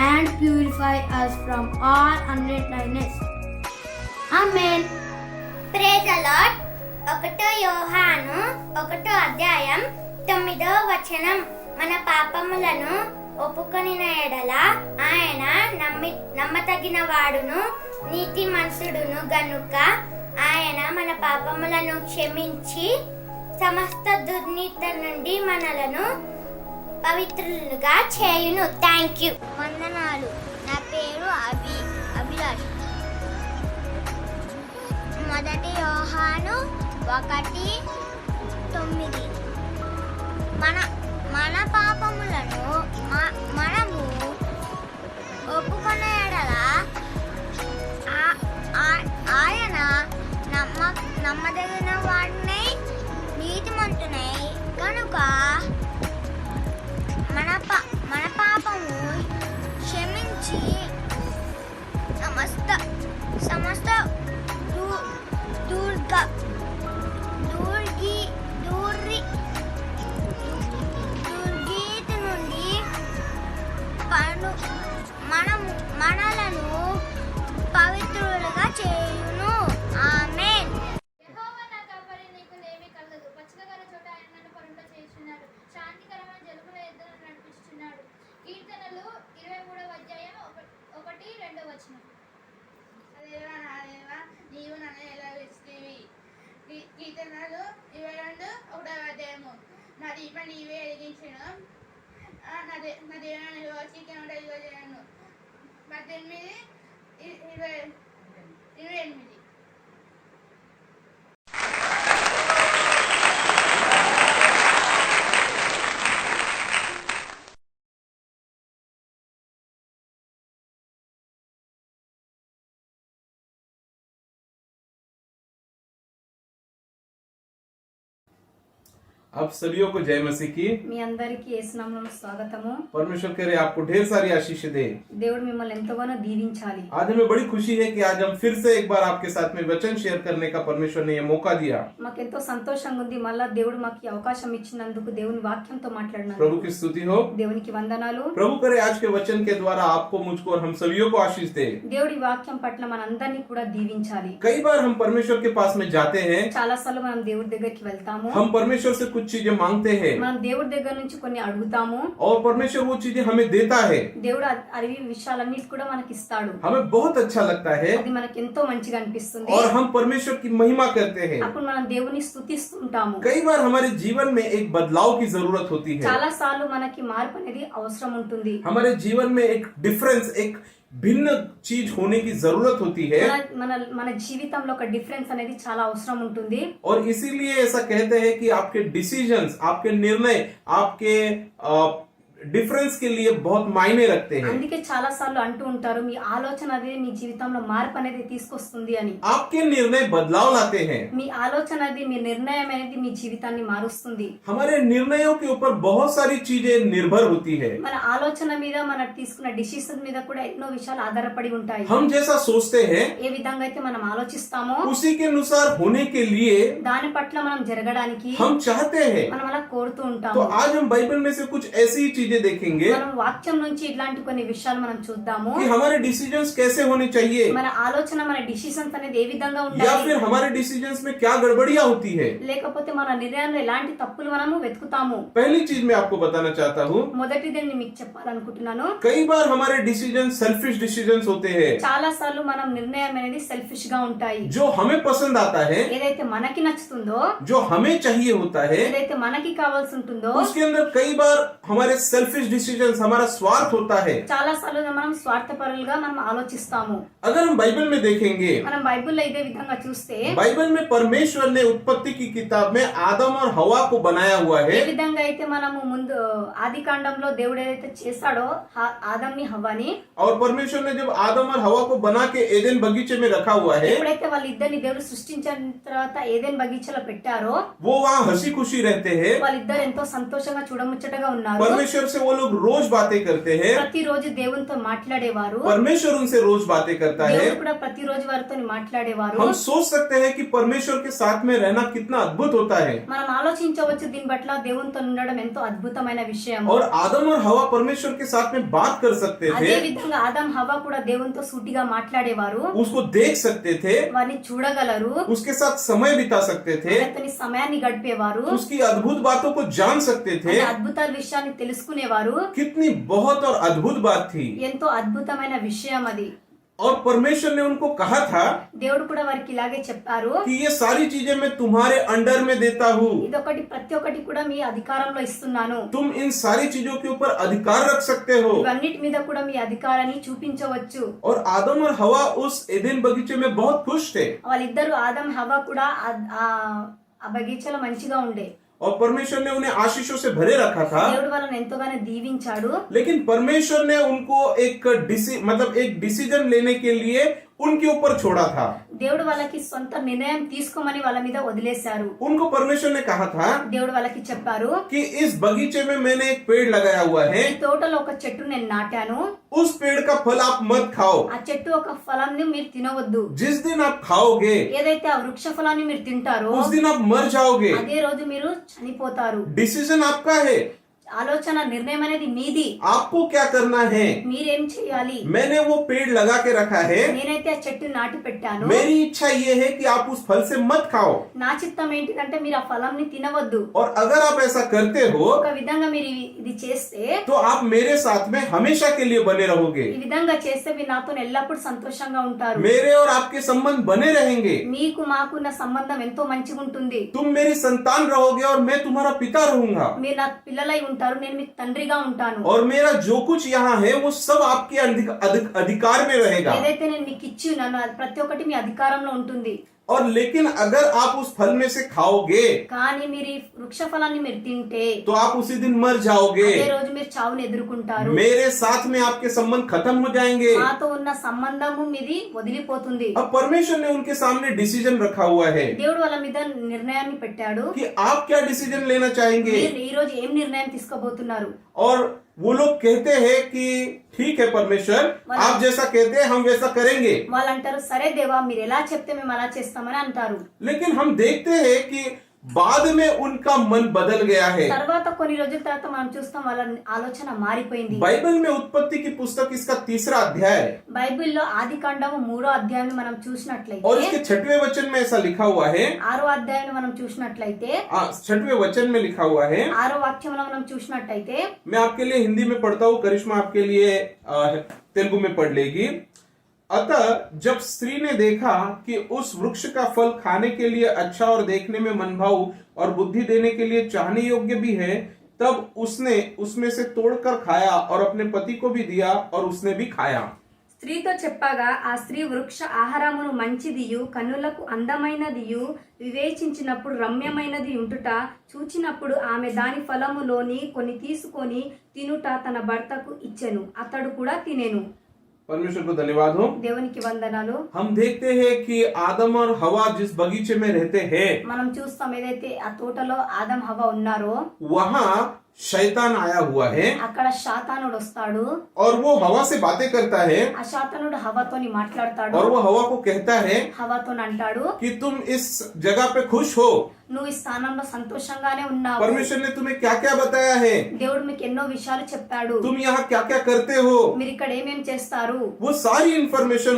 Speaker 7: and purify us from all unrighteousness. Amen. Praise the Lord. 1 యోహాను 1:9. మన పాపములను ఒప్పుకొనిన ఎడల ఆయన నమ్మదగిన వాడును నీతిమంతుడును గనుక ఆయన మన పాపములను క్షమించి సమస్త దుర్నీతి నుండి మనలను పవిత్రులుగా చేయును. Thank you. వందనాలు. నా పేరు అభిలాష్. 1
Speaker 6: యోహాను 1:9 మన పాపములను మనము ఒప్పుకునే యెడల ఆయన నమ్మదగిన వాడినై నీతిమంతునై కనుక మన పాపము క్షమించి సమస్త దుర్గీతి నుండి మనలను పవిత్రులుగా చేయును. ఆమేన్.
Speaker 7: యెహోవా నా కాపరి, నీకు లేమి కలగదు. పచ్చికగల చోట ఆయన నన్ను పరుండచేయుచున్నాడు. శాంతికరమైన జలముల యొద్ద నన్ను నడిపించుచున్నాడు. కీర్తనలు 23:1-2.
Speaker 8: దేవా నా దేవా, నీవు నన్ను ఎలా విడిచితివి. కీర్తనలు 22:1. నా దీపం నీవే వెలిగించును. నా దేవుని చీకటి చేయను. 18:28.
Speaker 10: आप सभी को जय मसीह की।
Speaker 11: మీ అందరికీ యేసునామములో స్వాగతము.
Speaker 10: परमेश्वर करे आपको ढेर सारी आशीष दे।
Speaker 11: దేవుడు మిమ్మల్ని ఎంతగానో దీవించాలి.
Speaker 10: आज हमें बड़ी खुशी है कि आज हम फिर से एक बार आपके साथ में वचन शेयर करने का परमेश्वर ने ये मौका दिया।
Speaker 11: మాకెంతో సంతోషంగా ఉంది. మళ్ళా దేవుడు మాకు ఈ అవకాశం ఇచ్చినందుకు దేవుని వాక్యంతో మాట్లాడినందుకు
Speaker 10: प्रभु की स्तुति हो।
Speaker 11: దేవునికి వందనాలు.
Speaker 10: प्रभु करे आज के वचन के द्वारा आपको, मुझको और हम सभी को आशीष दे।
Speaker 11: దేవుడి వాక్యం పట్ల మనందరినీ కూడా దీవించాలి.
Speaker 10: कई बार हम परमेश्वर के पास में जाते हैं,
Speaker 11: చాలా సార్లు మనం దేవుడి దగ్గరికి వెళ్తాము.
Speaker 10: हम परमेश्वर से कुछ चीजें मांगते हैं
Speaker 11: మనం దేవుడి దగ్గర నుంచి కొన్ని అడుగుతాము.
Speaker 10: और परमेश्वर वो चीजें हमें देता है।
Speaker 11: దేవుడు అవి విషయాలన్నీ కూడా మనకి ఇస్తాడు.
Speaker 10: हमें बहुत अच्छा लगता है
Speaker 11: అది మనకి ఎంతో మంచిగా అనిపిస్తుంది.
Speaker 10: और हम परमेश्वर की महिमा करते हैं।
Speaker 11: అప్పుడు మనం దేవుని స్తుతిస్తుంటాము.
Speaker 10: कई बार हमारे जीवन में एक बदलाव की जरूरत होती है।
Speaker 11: చాలా సార్లు మనకి మార్పు అనేది అవసరం ఉంటుంది.
Speaker 10: हमारे जीवन में एक डिफरेंस, एक भिन्न चीज होने की जरूरत होती है।
Speaker 11: మన జీవితంలో ఒక డిఫరెన్స్ అనేది చాలా అవసరం ఉంటుంది.
Speaker 10: और इसीलिए ऐसा कहते हैं कि आपके डिसीजंस, आपके निर्णय, आपके डिफरेंस के लिए बहुत मायने रखते हैं।
Speaker 11: అందుకే చాలా సార్లు అంటూ ఉంటారు, మీ ఆలోచన అనేది మీ జీవితంలో మార్పు అనేది తీసుకొస్తుంది అని.
Speaker 10: आपके निर्णय बदलाव लाते हैं।
Speaker 11: మీ ఆలోచన అది, మీ నిర్ణయం అనేది మీ జీవితాన్ని మారుస్తుంది.
Speaker 10: हमारे निर्णयों के ऊपर बहुत सारी चीजें निर्भर होती है।
Speaker 11: మన ఆలోచన మీద, మన తీసుకున్న డిసిషన్ మీద కూడా ఎన్నో విషయాలు ఆధారపడి ఉంటాయి.
Speaker 10: हम जैसा सोचते हैं,
Speaker 11: ఏ విధంగా అయితే మనం ఆలోచిస్తామో
Speaker 10: उसी के अनुसार होने के लिए
Speaker 11: దాని పట్ల మనం జరగడానికి
Speaker 10: हम चाहते हैं।
Speaker 11: మనం అలా కోరుతూ
Speaker 10: तो
Speaker 11: ఉంటాము.
Speaker 10: आज हम बाइबल में से कुछ ऐसी चीजें देखेंगे
Speaker 11: మనం వాక్యం నుంచి ఇట్లాంటి కొన్ని విషయాలు మనం చూద్దాము.
Speaker 10: कि हमारे डिसीजंस कैसे होने चाहिए,
Speaker 11: మన ఆలోచన, మన డిసిషన్స్ అనేది ఏ విధంగా
Speaker 10: या
Speaker 11: ఉండాలి,
Speaker 10: फिर हमारे डिसीजंस में क्या गड़बड़ियां होती है।
Speaker 11: లేకపోతే మన నిర్ణయంలో ఎలాంటి తప్పులు మనము వెతుకుతాము.
Speaker 10: पहली चीज मैं आपको बताना चाहता हूँ,
Speaker 11: మొదటిది నేను మీకు చెప్పాలనుకుంటున్నాను.
Speaker 10: कई बार हमारे डिसीजन सेल्फिश डिसीजंस होते हैं।
Speaker 11: చాలా సార్లు మనం నిర్ణయం అనేది సెల్ఫిష్ గా ఉంటాయి.
Speaker 10: जो हमें पसंद आता है,
Speaker 11: ఏదైతే మనకి నచ్చుతుందో,
Speaker 10: जो हमें चाहिए होता है,
Speaker 11: ఏదైతే మనకి కావాల్సి ఉంటుందో,
Speaker 10: उसके अंदर कई बार हमारे सेल्फिश डिसीजंस, हमारा स्वार्थ होता है।
Speaker 11: చాలా సార్లు మనం స్వార్థపరులుగా మనం ఆలోచిస్తాము.
Speaker 10: अगर हम बाइबल में देखेंगे,
Speaker 11: మనం బైబిల్లో ఇదే విధంగా చూస్తే,
Speaker 10: बाइबल में परमेश्वर ने उत्पत्ति की किताब में आदम और हवा को बनाया हुआ
Speaker 11: ఏ
Speaker 10: है।
Speaker 11: విధంగా అయితే మనము ముందు ఆది కాండంలో దేవుడు ఏదైతే చేశాడో ఆదంని హవ్వని,
Speaker 10: और परमेश्वर ने जब आदम और हवा को बना के एदेन बगीचे में रखा हुआ है,
Speaker 11: ఎప్పుడైతే వాళ్ళిద్దరిని దేవుడు సృష్టించిన తర్వాత ఏదెన్ బగీచాలో పెట్టారో,
Speaker 10: वो वहाँ हंसी खुशी रहते हैं।
Speaker 11: వాళ్ళిద్దరు ఎంతో సంతోషంగా చూడముచ్చటగా ఉన్నారు.
Speaker 10: परमेश्वर से वो लोग रोज बातें करते हैं।
Speaker 11: ప్రతిరోజు దేవునితో మాట్లాడేవారు.
Speaker 10: परमेश्वर उनसे रोज बातें करता है।
Speaker 11: దేవుడు కూడా ప్రతిరోజు వారితో మాట్లాడేవారు.
Speaker 10: हम सोच सकते हैं कि परमेश्वर के साथ में रहना कितना अद्भुत होता है।
Speaker 11: మనం ఆలోచించవచ్చు దీని పట్ల దేవునితో ఉండడం ఎంతో అద్భుతమైన విషయం.
Speaker 10: और आदम और हवा परमेश्वर के साथ में बात कर सकते
Speaker 11: అదే
Speaker 10: थे,
Speaker 11: విధంగా ఆదం హవ్వ కూడా దేవునితో సూటిగా మాట్లాడేవారు.
Speaker 10: उसको देख सकते थे,
Speaker 11: వారిని చూడగలరు,
Speaker 10: उसके साथ समय बिता सकते थे,
Speaker 11: అతని సమయాన్ని గడిపేవారు,
Speaker 10: उसकी अद्भुत बातों को जान सकते थे।
Speaker 11: అతని అద్భుతాల విషయాన్ని తెలుసుకునేవారు.
Speaker 10: कितनी बहुत और अद्भुत बात थी।
Speaker 11: ఎంతో అద్భుతమైన విషయం అది.
Speaker 10: और परमेश्वर ने उनको कहा था
Speaker 11: దేవుడు కూడా వారికి ఇలాగే చెప్పారు,
Speaker 10: कि ये सारी चीजें मैं तुम्हारे अंडर में देता हूँ,
Speaker 11: ఇదొకటి ప్రతి ఒక్కటి కూడా మీ అధికారంలో ఇస్తున్నాను,
Speaker 10: तुम इन सारी चीजों के ऊपर अधिकार रख सकते हो।
Speaker 11: ఇవన్నిటి మీద కూడా మీ అధికారాన్ని చూపించవచ్చు.
Speaker 10: और आदम और हवा उस एदेन बगीचे में बहुत खुश थे,
Speaker 11: వాళ్ళిద్దరు ఆదం హవ్వ కూడా ఆ బగీచాలో మంచిగా ఉండే.
Speaker 10: और परमेश्वर ने उन्हें आशीषों से भरे रखा था।
Speaker 11: దేవుడు వాళ్ళని ఎంతగానో దీవించాడు.
Speaker 10: लेकिन परमेश्वर ने उनको एक डिसीजन लेने के लिए उनके ऊपर छोड़ा था।
Speaker 11: దేవుడు వాళ్ళకి సొంత నిర్ణయం తీసుకోమని వాళ్ళ మీద వదిలేశారు.
Speaker 10: उनको परमेश्वर ने कहा था
Speaker 11: దేవుడు వాళ్ళకి చెప్పారు,
Speaker 10: कि इस बगीचे में मैंने एक पेड़ लगाया हुआ है,
Speaker 11: ఈ తోటలో ఒక చెట్టు నేను నాటాను,
Speaker 10: उस पेड़ का फल आप मत खाओ,
Speaker 11: ఆ చెట్టు ఒక ఫలాన్ని మీరు తినవద్దు,
Speaker 10: जिस दिन आप खाओगे
Speaker 11: ఏదైతే ఆ వృక్ష ఫలాన్ని మీరు తింటారో
Speaker 10: उस दिन आप मर जाओगे।
Speaker 11: అదే రోజు మీరు చనిపోతారు.
Speaker 10: डिसीजन आपका है,
Speaker 11: ఆలోచన నిర్ణయం అనేది మీది.
Speaker 10: आपको क्या करना है।
Speaker 11: మీరేం చేయాలి?
Speaker 10: मैंने वो पेड़ लगा के रखा है,
Speaker 11: నేనైతే ఆ చెట్టు నాటి పెట్టాను.
Speaker 10: मेरी इच्छा ये है कि आप उस फल से मत खाओ।
Speaker 11: నా చిత్తం ఏంటిదంటే మీరు ఆ ఫలంని తినవద్దు.
Speaker 10: और अगर आप ऐसा करते हो
Speaker 11: ఒక విధంగా మీరు ఇది చేస్తే,
Speaker 10: तो आप मेरे साथ में हमेशा के लिए बने रहोगे।
Speaker 11: ఈ విధంగా చేస్తే మీరు నాతో ఎల్లప్పుడూ సంతోషంగా ఉంటారు.
Speaker 10: मेरे और आपके संबंध बने रहेंगे।
Speaker 11: మీకు మాకున్న సంబంధం ఎంతో మంచిగా ఉంటుంది.
Speaker 10: तुम मेरी संतान रहोगे और मैं तुम्हारा पिता रहूंगा।
Speaker 11: మీరు నా పిల్లలై ఉంటారు, నేను మీకు తండ్రిగా ఉంటాను.
Speaker 10: और मेरा जो कुछ यहाँ है वो सब आपके अधिकार में रहेगा।
Speaker 11: ఏదైతే నేను మీకు ఇచ్చి ఉన్నానో అది ప్రతి ఒక్కటి మీ అధికారంలో ఉంటుంది.
Speaker 10: और लेकिन अगर आप उस फल में से खाओगे
Speaker 11: కానీ మీరు ఈ వృక్ష ఫలాన్ని మీరు తింటే
Speaker 10: तो आप उसी दिन मर जाओगे।
Speaker 11: అదే రోజు మీరు చావుని ఎదుర్కొంటారు.
Speaker 10: मेरे साथ में आपके संबंध खत्म हो जाएंगे।
Speaker 11: నాతో ఉన్న సంబంధము మీది వదిలిపోతుంది.
Speaker 10: अब परमेश्वर ने उनके सामने डिसीजन रखा हुआ है
Speaker 11: దేవుడు వాళ్ళ మీద నిర్ణయాన్ని పెట్టాడు.
Speaker 10: कि आप क्या डिसीजन लेना चाहेंगे।
Speaker 11: మీరు ఈ రోజు ఏం నిర్ణయం తీసుకోబోతున్నారు?
Speaker 10: और वो लोग कहते हैं कि ठीक है परमेश्वर, आप जैसा कहते हैं हम वैसा करेंगे।
Speaker 11: వాళ్ళు అంటారు, సరే దేవా మీరు ఎలా చెప్తే మేము అలా చేస్తామని అంటారు.
Speaker 10: लेकिन हम देखते हैं कि बाद में उनका मन बदल गया है।
Speaker 11: తర్వాత కొన్ని రోజుల తర్వాత మనం చూస్తాం వాళ్ళ ఆలోచన మారిపోయింది.
Speaker 10: बाइबल में उत्पत्ति की पुस्तक इसका 3रा अध्याय है
Speaker 11: బైబిల్లో ఆదికాండము 3వ అధ్యాయాన్ని మనం
Speaker 10: और
Speaker 11: చూసినట్లయితే,
Speaker 10: इसके 6वें वचन में ऐसा लिखा हुआ है।
Speaker 11: 6వ అధ్యాయాన్ని మనం చూసినట్లయితే,
Speaker 10: 6वें वचन में लिखा हुआ है।
Speaker 11: 6వ వాక్యంలో మనం చూసినట్లయితే,
Speaker 10: मैं आपके लिए हिंदी में पढ़ता हूँ, करिश्मा आपके लिए तेलुगु में पढ़ लेगी। अतः जब स्त्री ने देखा कि उस वृक्ष का फल खाने के लिए अच्छा और देखने में मनभाऊ और बुद्धि देने के लिए चाहने योग्य भी है, तब उसने उसमें से तोड़कर खाया और अपने पति को भी दिया और उसने भी खाया।
Speaker 11: స్త్రీతో చెప్పగా ఆ స్త్రీ వృక్ష ఆహారమును మంచిదియు కన్నులకు అందమైనదియు వివేచించినప్పుడు రమ్యమైనది ఉంటుట చూచినప్పుడు ఆమె దాని ఫలములోని కొన్ని తీసుకొని తినుట తన భర్తకు ఇచ్చెను, అతడు కూడా తినెను.
Speaker 10: परमेश्वर को धन्यवाद हो।
Speaker 11: దేవునికి వందనాలు.
Speaker 10: हम देखते हैं कि आदम और हवा जिस बगीचे में रहते हैं
Speaker 11: మనం చూస్తాం ఏదైతే ఆ తోటలో ఆదం హవ్వ ఉన్నారో
Speaker 10: वहाँ शैतान आया हुआ है
Speaker 11: అక్కడ శాతానుడు వస్తాడు.
Speaker 10: और वो हवा से बातें करता है
Speaker 11: ఆ శాతానుడు హవ్వతోని మాట్లాడతాడు.
Speaker 10: और वो हवा को कहता है
Speaker 11: హవ్వతోని అంటాడు,
Speaker 10: कि तुम इस जगह पे खुश हो।
Speaker 11: నువ్వు ఈ స్థానంలో సంతోషంగానే ఉన్నావు.
Speaker 10: परमेश्वर ने तुम्हें क्या क्या बताया है,
Speaker 11: దేవుడు మీకు ఎన్నో విషయాలు చెప్పాడు.
Speaker 10: तुम यहाँ क्या क्या करते हो,
Speaker 11: మీరు ఇక్కడ ఏమేం చేస్తారు,
Speaker 10: वो सारी इंफॉर्मेशन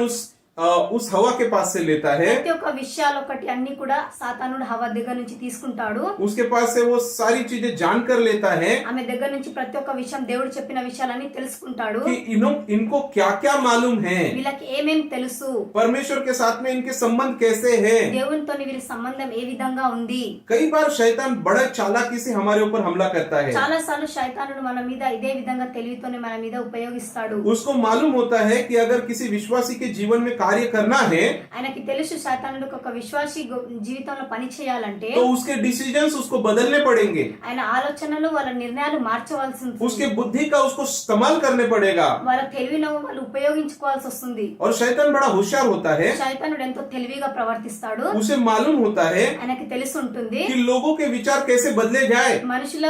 Speaker 10: उस हवा के पास से लेता है।
Speaker 11: ప్రతి ఒక్క విషయాలు ఒకటి అన్ని కూడా సాతానుడు హవ్వ దగ్గర నుంచి తీసుకుంటాడు.
Speaker 10: उसके पास से वो सारी चीजें जान कर लेता है
Speaker 11: ఆమె దగ్గర నుంచి ప్రతి ఒక్క విషయం దేవుడు చెప్పిన విషయాలన్నీ తెలుసుకుంటాడు.
Speaker 10: कि इनको क्या क्या मालूम है,
Speaker 11: వీళ్ళకి ఏమేం తెలుసు,
Speaker 10: परमेश्वर के साथ में इनके संबंध कैसे हैं।
Speaker 11: దేవునితో వీరి సంబంధం ఏ విధంగా ఉంది.
Speaker 10: कई बार शैतान बड़े चालाकी से हमारे ऊपर हमला करता है।
Speaker 11: చాలా సార్లు శైతానుడు మన మీద ఇదే విధంగా తెలివితోనే మన మీద ఉపయోగిస్తాడు.
Speaker 10: उसको मालूम होता है कि अगर किसी विश्वासी के जीवन में कार्य करना है
Speaker 11: ఆయనకి తెలుసు శైతానుడికి ఒక విశ్వాసి జీవితంలో పని చేయాలంటే
Speaker 10: तो उसके डिसीजंस उसको बदलने पड़ेंगे,
Speaker 11: ఆయన ఆలోచనలు వాళ్ళ నిర్ణయాలు మార్చవలసి ఉంటుంది.
Speaker 10: उसके बुद्धि का उसको इस्तेमाल करने पड़ेगा।
Speaker 11: వాళ్ళ తెలివిని వాళ్ళు ఉపయోగించుకోవాల్సి వస్తుంది.
Speaker 10: और शैतान बड़ा होशियार होता है,
Speaker 11: శైతానుడు ఎంతో తెలివిగా ప్రవర్తిస్తాడు.
Speaker 10: उसे मालूम होता है
Speaker 11: ఆయనకి తెలిసి ఉంటుంది
Speaker 10: कि लोगों के विचार कैसे बदले जाए,
Speaker 11: మనుషుల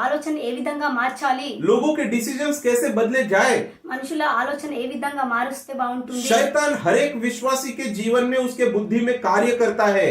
Speaker 11: ఆలోచన ఏ విధంగా మార్చాలి,
Speaker 10: लोगों के डिसीजंस कैसे बदले जाए।
Speaker 11: మనుషుల ఆలోచన ఏ విధంగా మారుస్తే బాగుంటుంది.
Speaker 10: शैतान हर एक विश्वासी के जीवन में उसके बुद्धि में कार्य करता है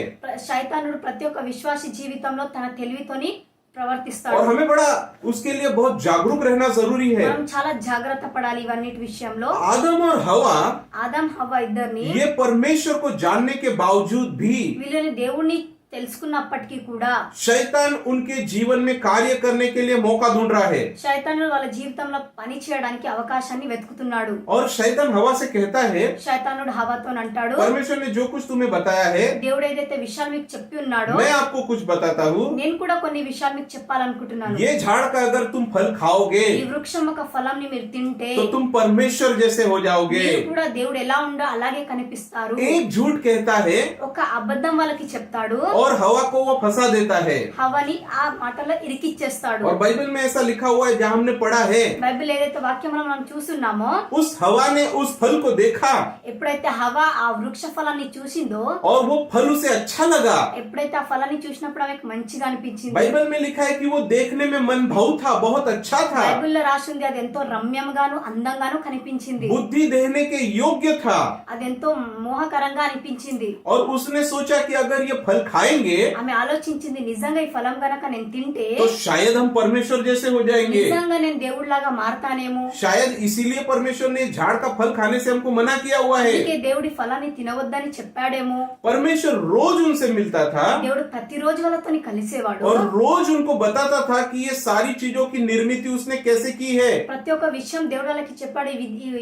Speaker 11: శైతానుడు ప్రతి ఒక్క విశ్వాసి జీవితంలో తన తెలివితోని
Speaker 10: और
Speaker 11: ప్రవర్తిస్తాడు.
Speaker 10: हमें बड़ा उसके लिए बहुत जागरूक रहना जरूरी है।
Speaker 11: మనం చాలా జాగ్రత్త పడాలి ఇవన్నిటి విషయంలో.
Speaker 10: आदम और हवा
Speaker 11: ఆదం హవ్వ ఇద్దరిని
Speaker 10: ये परमेश्वर को जानने के बावजूद भी
Speaker 11: వీళ్ళని దేవుణ్ణి తెలుసుకున్నప్పటికీ కూడా
Speaker 10: शैतान उनके जीवन में कार्य करने के लिए मौका ढूंढ रहा है
Speaker 11: శైతానుడు వాళ్ళ జీవితంలో పని చేయడానికి అవకాశాన్ని వెతుకుతున్నాడు.
Speaker 10: और शैतान हवा से कहता है,
Speaker 11: శైతానుడు హవాతో అంటాడు,
Speaker 10: परमेश्वर ने जो कुछ तुम्हें बताया है
Speaker 11: దేవుడు ఏదైతే విషయాలు మీకు చెప్పి ఉన్నాడో
Speaker 10: मैं आपको कुछ बताता हूँ.
Speaker 11: నేను కూడా కొన్ని విషయాలు మీకు చెప్పాలనుకుంటున్నాను.
Speaker 10: ये झाड़ का अगर तुम फल खाओगे
Speaker 11: ఈ వృక్షం యొక్క ఫలంని మీరు తింటే
Speaker 10: तो तुम परमेश्वर जैसे हो जाओगे.
Speaker 11: మీరు కూడా దేవుడు ఎలా ఉందో అలాగే కనిపిస్తారు.
Speaker 10: एक झूठ कहता है
Speaker 11: ఒక అబద్ధం వాళ్ళకి చెప్తాడు,
Speaker 10: और हवा को वो फंसा देता है.
Speaker 11: హవని ఆ మాటలో ఇరికిచ్చేస్తాడు.
Speaker 10: और बाइबल में ऐसा लिखा हुआ है, जहाँ हमने पढ़ा है,
Speaker 11: బైబిల్ ఏదైతే వాక్యంలో మనం చూస్తున్నామో
Speaker 10: उस हवा ने उस फल को देखा
Speaker 11: ఎప్పుడైతే హవా ఆ వృక్ష ఫలాన్ని చూసిందో,
Speaker 10: और वो फल उसे अच्छा लगा.
Speaker 11: ఎప్పుడైతే ఆ ఫలాన్ని చూసినప్పుడు ఆమెకు మంచిగా అనిపించింది.
Speaker 10: बाइबल में लिखा है कि वो देखने में मनभाऊ था, बहुत अच्छा था,
Speaker 11: బైబిల్లో రాసింది అది ఎంతో రమ్యంగాను అందంగాను కనిపించింది.
Speaker 10: बुद्धि देने के योग्य था.
Speaker 11: అది ఎంతో మోహకరంగా అనిపించింది.
Speaker 10: और उसने सोचा कि अगर ये फल खाएंगे
Speaker 11: ఆమె ఆలోచించింది, నిజంగా ఈ ఫలం గనక నేను తింటే
Speaker 10: तो शायद हम परमेश्वर जैसे हो जाएंगे.
Speaker 11: నిజంగా నేను దేవుడిలాగా మారతానేమో.
Speaker 10: शायद इसीलिए परमेश्वर ने झाड़ का फल खाने से हमको मना किया हुआ है.
Speaker 11: అందుకే దేవుడి ఫలాన్ని తినవద్దని చెప్పాడేమో.
Speaker 10: परमेश्वर रोज उनसे मिलता था
Speaker 11: దేవుడు ప్రతిరోజు వాళ్ళతోని కలిసేవాడు.
Speaker 10: और रोज उनको बताता था कि ये सारी चीजों की निर्मित उसने कैसे की है.
Speaker 11: ప్రతి ఒక్క విషయం దేవుడు వాళ్ళకి చెప్పాడు,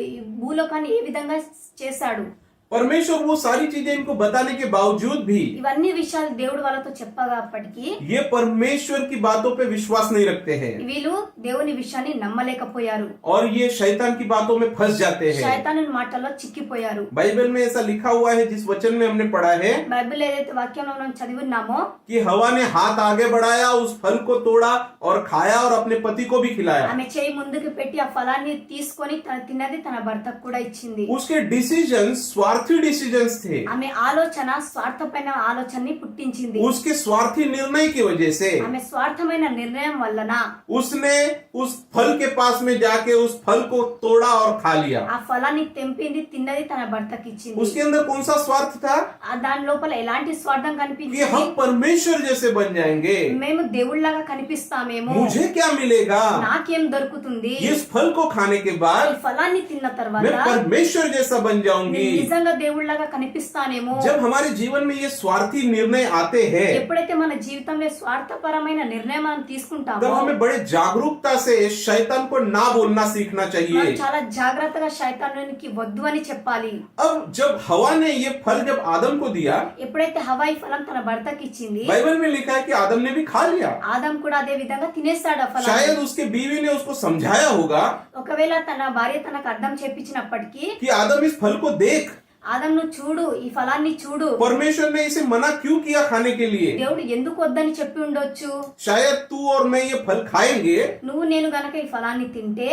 Speaker 11: ఈ భూలోకాన్ని ఏ విధంగా చేశాడు.
Speaker 10: परमेश्वर वो सारी चीजें इनको बताने के बावजूद भी
Speaker 11: ఇవన్నీ విషయాలు దేవుడు వాళ్ళతో చెప్పగాప్పటికీ
Speaker 10: ये परमेश्वर की बातों पे विश्वास नहीं रखते हैं
Speaker 11: వీళ్ళు దేవుని విషయాన్ని నమ్మలేకపోయారు.
Speaker 10: और ये शैतान की बातों में फंस जाते हैं.
Speaker 11: శైతాను మాటల్లో చిక్కిపోయారు.
Speaker 10: बाइबल में ऐसा लिखा हुआ है, जिस वचन में हमने पढ़ा है,
Speaker 11: బైబిల్ ఏదైతే వాక్యంలో మనం చదివిన్నామో,
Speaker 10: कि हवा ने हाथ आगे बढ़ाया, उस फल को तोड़ा और खाया और अपने पति को भी खिलाया.
Speaker 11: ఆమె చేయి ముందుకు పెట్టి ఆ ఫలాన్ని తీసుకొని తన తిన్నది తన భర్తకు కూడా ఇచ్చింది.
Speaker 10: उसके डिसीजन स्वार्थी डिसीजंस थे.
Speaker 11: ఆమె ఆలోచన స్వార్థమైన ఆలోచనని పుట్టించింది.
Speaker 10: उसके स्वार्थी निर्णय की वजह से
Speaker 11: ఆమె స్వార్థమైన నిర్ణయం వలన
Speaker 10: उसने उस फल के पास में जाके उस फल को तोड़ा और खा लिया.
Speaker 11: ఆ ఫలాన్ని తెంపింది, తిన్నది తన భర్తకి ఇచ్చింది.
Speaker 10: उसके अंदर कौन सा स्वार्थ था?
Speaker 11: దాని లోపల ఎలాంటి స్వార్థం
Speaker 10: कि
Speaker 11: కనిపించింది?
Speaker 10: हम परमेश्वर जैसे बन जाएंगे,
Speaker 11: మేము దేవుళ్ళలాగా కనిపిస్తామేమో,
Speaker 10: मुझे क्या मिलेगा
Speaker 11: నాకేం దొరుకుతుంది,
Speaker 10: इस फल को खाने के
Speaker 11: ఈ
Speaker 10: बाद
Speaker 11: ఫలాన్ని తిన్న తర్వాత
Speaker 10: मैं परमेश्वर जैसा बन जाऊंगी.
Speaker 11: నేను నిజంగా దేవుళ్ళలాగా కనిపిస్తానేమో.
Speaker 10: जब हमारे जीवन में ये स्वार्थी निर्णय आते हैं,
Speaker 11: ఎప్పుడైతే మన జీవితంలో స్వార్థపరమైన నిర్ణయం మనం తీసుకుంటామో,
Speaker 10: तब हमें बड़े जागरूकता से शैतान को ना बोलना सीखना
Speaker 11: మనం
Speaker 10: चाहिए.
Speaker 11: చాలా జాగ్రత్తగా శైతానునికి వద్దు అని చెప్పాలి.
Speaker 10: अब जब हवा ने ये फल जब आदम को दिया,
Speaker 11: ఎప్పుడైతే హవాయి ఫలం తన భర్తకి ఇచ్చింది,
Speaker 10: बाइबल में लिखा है कि आदम ने भी खा लिया.
Speaker 11: ఆదం కూడా అదే విధంగా తినేస్తాడు ఆ
Speaker 10: शायद
Speaker 11: ఫలాన్ని.
Speaker 10: उसके बीवी ने उसको समझाया होगा
Speaker 11: ఒకవేళ తన భార్య తనకు అర్థం చేపించినప్పటికీ,
Speaker 10: कि आदम इस फल को देख,
Speaker 11: ఆదం నువ్వు చూడు, ఈ ఫలాన్ని చూడు,
Speaker 10: परमेश्वर ने इसे मना क्यों किया खाने के लिए.
Speaker 11: దేవుడు ఎందుకు వద్దని చెప్పి ఉండొచ్చు.
Speaker 10: शायद तू और मैं ये फल खाएंगे
Speaker 11: నువ్వు నేను గనక ఈ ఫలాన్ని తింటే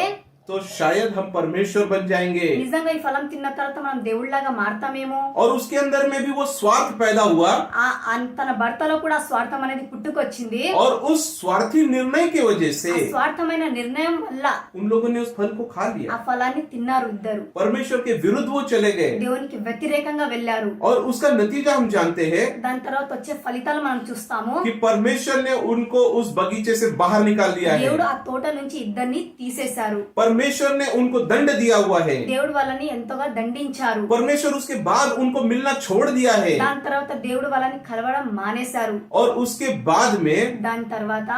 Speaker 10: तो शायद हम परमेश्वर बन जाएंगे.
Speaker 11: నిజంగా ఈ ఫలం తిన్న తర్వాత మనం దేవుళ్ళలాగా మారతామేమో.
Speaker 10: और उसके अंदर में भी वो स्वार्थ पैदा हुआ,
Speaker 11: తన భర్తలో కూడా స్వార్థం అనేది పుట్టుకొచ్చింది.
Speaker 10: और उस स्वार्थी निर्णय की वजह से
Speaker 11: ఆ స్వార్థమైన నిర్ణయం వల్ల
Speaker 10: उन लोगों ने उस फल को खा
Speaker 11: ఆ
Speaker 10: लिया.
Speaker 11: ఫలాన్ని తిన్నారు ఇద్దరు.
Speaker 10: परमेश्वर के विरुद्ध वो चले गए,
Speaker 11: దేవునికి వ్యతిరేకంగా వెళ్లారు.
Speaker 10: और उसका नतीजा हम जानते हैं
Speaker 11: దాని తర్వాత వచ్చే ఫలితాలు మనం చూస్తాము.
Speaker 10: कि परमेश्वर ने उनको उस बगीचे से बाहर निकाल दिया है.
Speaker 11: దేవుడు ఆ తోట నుంచి ఇద్దరిని తీసేశారు.
Speaker 10: परमेश्वर ने उनको दंड दिया हुआ है.
Speaker 11: దేవుడు వాళ్ళని ఎంతగా దండించారు.
Speaker 10: परमेश्वर उसके बाद उनको मिलना छोड़ दिया है.
Speaker 11: దాని తర్వాత దేవుడు వాళ్ళని కలవడం మానేశారు.
Speaker 10: और उसके बाद में
Speaker 11: దాని తర్వాత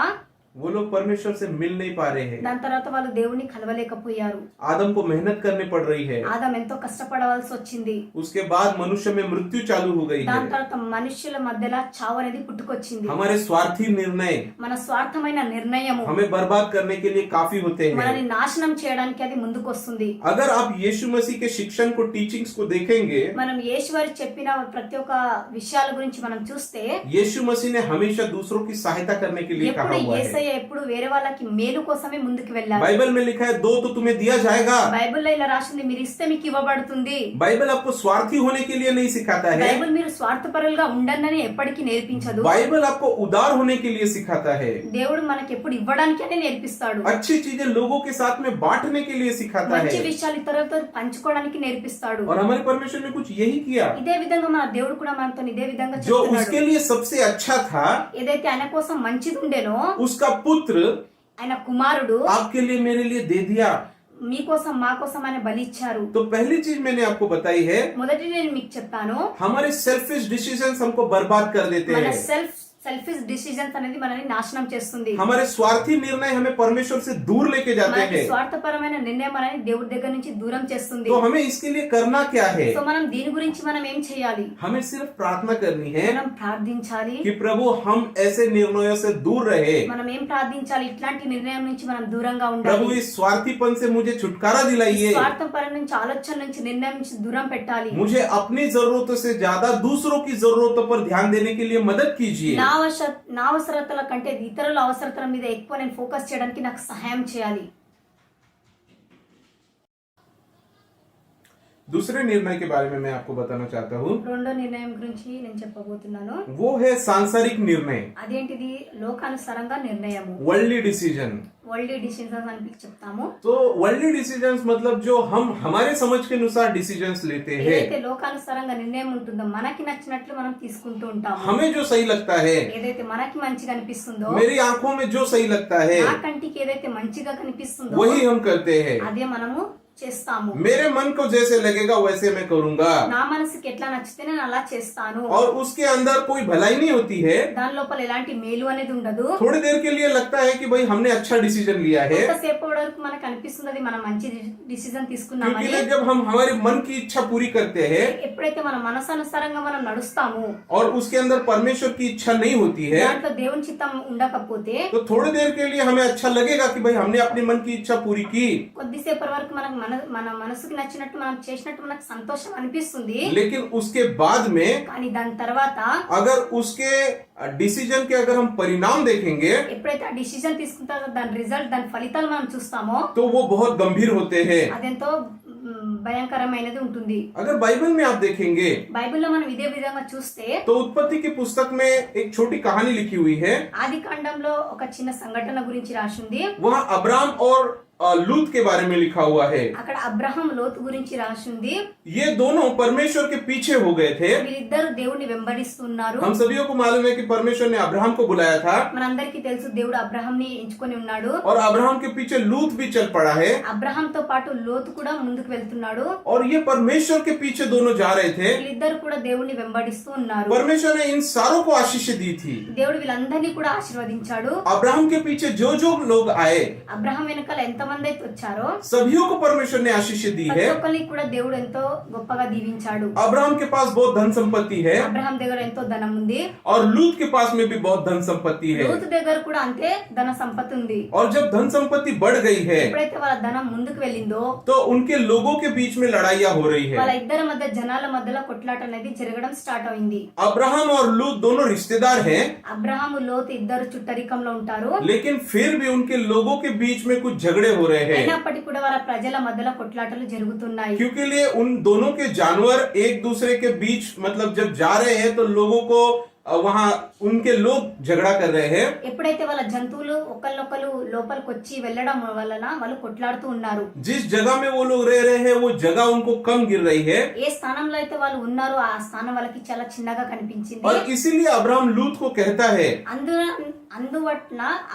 Speaker 10: वो लोग परमेश्वर से मिल नहीं पा रहे हैं.
Speaker 11: దాని తర్వాత వాళ్ళు దేవుని కలవలేకపోయారు.
Speaker 10: आदम को मेहनत करनी पड़ रही है.
Speaker 11: ఆదం ఎంతో కష్టపడవలసి వచ్చింది.
Speaker 10: उसके बाद मनुष्य में मृत्यु चालू हो गई
Speaker 11: దాని
Speaker 10: है.
Speaker 11: తర్వాత మనుష్యుల మధ్యలో చావు అనేది పుట్టుకొచ్చింది.
Speaker 10: हमारे स्वार्थी निर्णय
Speaker 11: మన స్వార్థమైన నిర్ణయము
Speaker 10: हमें बर्बाद करने के लिए काफी होते
Speaker 11: మనని
Speaker 10: हैं.
Speaker 11: నాశనం చేయడానికి అది ముందుకొస్తుంది.
Speaker 10: अगर आप यीशु मसीह के शिक्षण को, टीचिंग्स को देखेंगे,
Speaker 11: మనం యేసువారు చెప్పిన ప్రతి ఒక్క విషయాల గురించి మనం చూస్తే,
Speaker 10: यीशु मसीह ने हमेशा दूसरों की सहायता करने के लिए
Speaker 11: ఎప్పుడు
Speaker 10: कहा हुआ है.
Speaker 11: యేసయ్య ఎప్పుడు వేరే వాళ్ళకి మేలు కోసమే ముందుకు వెళ్ళారు.
Speaker 10: बाइबल में लिखा है, दो तो तुम्हें दिया जाएगा.
Speaker 11: బైబిల్లో ఇలా రాసింది, మీరు ఇస్తే మీకు ఇవ్వబడుతుంది.
Speaker 10: बाइबल आपको स्वार्थी होने के लिए नहीं सिखाता है.
Speaker 11: బైబిల్ మీరు స్వార్థపరులుగా ఉండండి ఎప్పటికీ నేర్పించదు.
Speaker 10: बाइबल आपको उदार होने के लिए सिखाता है.
Speaker 11: దేవుడు మనకి ఎప్పుడు ఇవ్వడానికి అనే నేర్పిస్తాడు.
Speaker 10: अच्छी चीजें लोगों के साथ में बांटने के लिए सिखाता
Speaker 11: మంచి
Speaker 10: है.
Speaker 11: విషయాలు ఇతరులతో పంచుకోవడానికి నేర్పిస్తాడు.
Speaker 10: और हमारे परमेश्वर ने कुछ यही किया.
Speaker 11: ఇదే విధంగా మన దేవుడు కూడా మనతో ఇదే విధంగా
Speaker 10: जो
Speaker 11: చెప్తున్నాడు.
Speaker 10: उसके लिए सबसे अच्छा था,
Speaker 11: ఏదైతే ఆయన కోసం మంచిది ఉండేనో
Speaker 10: उसका पुत्र
Speaker 11: ఆయన కుమారుడు
Speaker 10: आपके लिए, मेरे लिए दे दिया.
Speaker 11: మీకోసం మా కోసం ఆయన బలి ఇచ్చారు.
Speaker 10: तो पहली चीज मैंने आपको बताई है,
Speaker 11: మొదటి నేను మీకు చెప్తాను,
Speaker 10: हमारे सेल्फिश डिसीजंस हमको बर्बाद कर देते
Speaker 11: మన
Speaker 10: हैं.
Speaker 11: సెల్ఫిష్ డిసిజన్స్ అనేది మనల్ని నాశనం చేస్తుంది.
Speaker 10: हमारे स्वार्थी निर्णय हमें परमेश्वर से दूर लेके जाते
Speaker 11: మనకి
Speaker 10: हैं.
Speaker 11: స్వార్థపరమైన నిర్ణయం అనేది దేవుడి దగ్గర నుంచి దూరం చేస్తుంది.
Speaker 10: तो हमें इसके लिए करना क्या है?
Speaker 11: సో మనం దీని గురించి మనం ఏం చేయాలి?
Speaker 10: हमें सिर्फ प्रार्थना करनी है
Speaker 11: మనం ప్రార్థించాలి.
Speaker 10: कि प्रभु हम ऐसे निर्णयों से दूर रहे.
Speaker 11: మనం ఏం ప్రార్థించాలి? ఇట్లాంటి నిర్ణయం నుంచి మనం దూరంగా
Speaker 10: प्रभु
Speaker 11: ఉండాలి.
Speaker 10: इस स्वार्थीपन से मुझे छुटकारा दिलाइए.
Speaker 11: స్వార్థపర నుంచి ఆలోచన నుంచి నిర్ణయం నుంచి దూరం పెట్టాలి.
Speaker 10: मुझे अपनी जरूरतों से ज्यादा दूसरों की जरूरतों पर ध्यान देने के लिए मदद कीजिए.
Speaker 11: నా అవసరతల కంటే ఇతరుల అవసరతల మీద ఎక్కువ నేను ఫోకస్ చేయడానికి నాకు సహాయం చేయాలి.
Speaker 10: दूसरे निर्णय के बारे में मैं आपको बताना चाहता हूँ,
Speaker 11: రెండో నిర్ణయం గురించి నేను చెప్పబోతున్నాను.
Speaker 10: वो है सांसारिक निर्णय,
Speaker 11: అదేంటిది? లోకానుసారంగా నిర్ణయము,
Speaker 10: वर्ल्डली डिसीजन.
Speaker 11: వరల్డ్ డిసిజన్స్ అని చెప్తాము.
Speaker 10: तो वर्ल्डली डिसीजंस मतलब जो हम हमारे समझ के अनुसार डिसीजंस लेते हैं,
Speaker 11: ఏదైతే లోకానుసారంగా నిర్ణయం ఉంటుందో మనకి నచ్చినట్లు మనం తీసుకుంటూ ఉంటాము.
Speaker 10: हमें जो सही लगता है,
Speaker 11: ఏదైతే మనకి మంచిగా అనిపిస్తుందో,
Speaker 10: मेरी आंखों में जो सही लगता है,
Speaker 11: నా కంటికి ఏదైతే మంచిగా కనిపిస్తుందో
Speaker 10: वही हम करते हैं.
Speaker 11: అదే మనము చేస్తాము.
Speaker 10: मेरे मन को जैसे लगेगा वैसे मैं करूंगा,
Speaker 11: నా మనసుకి ఎట్లా నచ్చితే నేను అలా చేస్తాను.
Speaker 10: और उसके अंदर कोई भलाई नहीं होती है.
Speaker 11: దాని లోపల ఎలాంటి మేలు అనేది ఉండదు.
Speaker 10: थोड़ी देर के लिए लगता है कि भाई हमने अच्छा डिसीजन लिया है,
Speaker 11: కొంతసేపు వరకు మనకు అనిపిస్తుంది మనం మంచి డిసిజన్ తీసుకున్నామని.
Speaker 10: क्योंकि जब हम हमारे मन की इच्छा पूरी करते हैं
Speaker 11: ఎప్పుడైతే మన మనసు అనుసారంగా మనం నడుస్తాము,
Speaker 10: और उसके अंदर परमेश्वर की इच्छा नहीं होती है,
Speaker 11: దాంట్లో దేవుని చిత్తం ఉండకపోతే
Speaker 10: तो थोड़ी देर के लिए हमें अच्छा लगेगा कि भाई हमने अपने मन की इच्छा पूरी की.
Speaker 11: కొద్దిసేపటి వరకు మనకు మన మనసుకి నచ్చినట్టు మనం చేసినట్టు మనకు సంతోషం అనిపిస్తుంది.
Speaker 10: लेकिन उसके बाद में
Speaker 11: కానీ దాని తర్వాత
Speaker 10: अगर उसके डिसीजन के अगर हम परिणाम देखेंगे
Speaker 11: ఎప్పుడైతే ఆ డిసిజన్ తీసుకుంటారో దాని రిజల్ట్, దాని ఫలితాలు మనం చూస్తామో
Speaker 10: तो वो बहुत गंभीर होते हैं.
Speaker 11: అదెంతో భయంకరమైనది ఉంటుంది.
Speaker 10: अगर बाइबल में आप देखेंगे
Speaker 11: బైబిల్లో మనం ఇదే విధంగా చూస్తే
Speaker 10: तो उत्पत्ति की पुस्तक में एक छोटी कहानी लिखी हुई है.
Speaker 11: ఆది కాండంలో ఒక చిన్న సంఘటన గురించి రాసింది.
Speaker 10: वहाँ अब्राम और लूत के बारे में लिखा हुआ है.
Speaker 11: అక్కడ అబ్రహాం లోతు గురించి రాసింది.
Speaker 10: ये दोनों परमेश्वर के पीछे हो गए थे.
Speaker 11: వీరిద్దరు దేవుడిని వెంబడిస్తున్నారు.
Speaker 10: हम सभी को मालूम है कि परमेश्वर ने अब्राहम को बुलाया था,
Speaker 11: మనందరికీ తెలుసు దేవుడు అబ్రహాంని ఎంచుకొని ఉన్నాడు.
Speaker 10: और अब्राहम के पीछे लूत भी चल पड़ा है.
Speaker 11: అబ్రహాంతో పాటు లోతు కూడా ముందుకు వెళ్తున్నాడు.
Speaker 10: और ये परमेश्वर के पीछे दोनों जा रहे थे.
Speaker 11: వీళ్ళిద్దరు కూడా దేవుడిని వెంబడిస్తూ ఉన్నారు.
Speaker 10: परमेश्वर ने इन सारों को आशीष दी थी.
Speaker 11: దేవుడు వీళ్ళందరినీ కూడా ఆశీర్వదించాడు.
Speaker 10: अब्राहम के पीछे जो जो लोग आए,
Speaker 11: అబ్రహాం వెనకాల ఎంత మంది అయితే వచ్చారో
Speaker 10: सभी को परमेश्वर ने आशीष दी
Speaker 11: ప్రతి
Speaker 10: है.
Speaker 11: ఒక్కరికి కూడా దేవుడు ఎంతో గొప్పగా దీవించాడు.
Speaker 10: अब्राहम के पास बहुत धन संपत्ति है,
Speaker 11: అబ్రహాం దగ్గర ఎంతో ధనం ఉంది.
Speaker 10: और लूत के पास में भी बहुत धन संपत्ति है.
Speaker 11: లోతు దగ్గర కూడా అంతే ధన సంపత్తి ఉంది.
Speaker 10: और जब धन संपत्ति बढ़ गई है
Speaker 11: ఎప్పుడైతే వాళ్ళ ధనం ముందుకు వెళ్ళిందో
Speaker 10: तो उनके लोगों के बीच में लड़ाइयाँ हो रही
Speaker 11: వాళ్ళ
Speaker 10: है.
Speaker 11: ఇద్దరి మధ్య జనాల మధ్యలో కొట్లాట అనేది జరగడం స్టార్ట్ అయింది.
Speaker 10: अब्राहम और लूत दोनों रिश्तेदार हैं,
Speaker 11: అబ్రహాము లోతు ఇద్దరు చుట్టరికంలో ఉంటారు.
Speaker 10: लेकिन फिर भी उनके लोगों के बीच में कुछ झगड़े हो रहे हैं,
Speaker 11: అయినప్పటికీ కూడా వాళ్ళ ప్రజల మధ్యలో కొట్లాటలు జరుగుతున్నాయి.
Speaker 10: क्योंकि लिए उन दोनों के जानवर एक दूसरे के बीच मतलब जब जा रहे हैं तो लोगों को वहाँ उनके लोग झगड़ा कर रहे हैं.
Speaker 11: ఎప్పుడైతే వాళ్ళ జంతువులు ఒకళ్ళొకళ్ళు లోపలికి వచ్చి వెళ్ళడం వలన వాళ్ళు కొట్లాడుతూ ఉన్నారు.
Speaker 10: जिस जगह में वो लोग रह रहे हैं वो जगह उनको कम गिर रही है,
Speaker 11: ఏ స్థానంలో అయితే వాళ్ళు ఉన్నారో ఆ స్థానం వాళ్ళకి చాలా చిన్నగా కనిపించింది.
Speaker 10: और इसीलिए अब्राहम लूत को कहता है
Speaker 11: అందువల్ల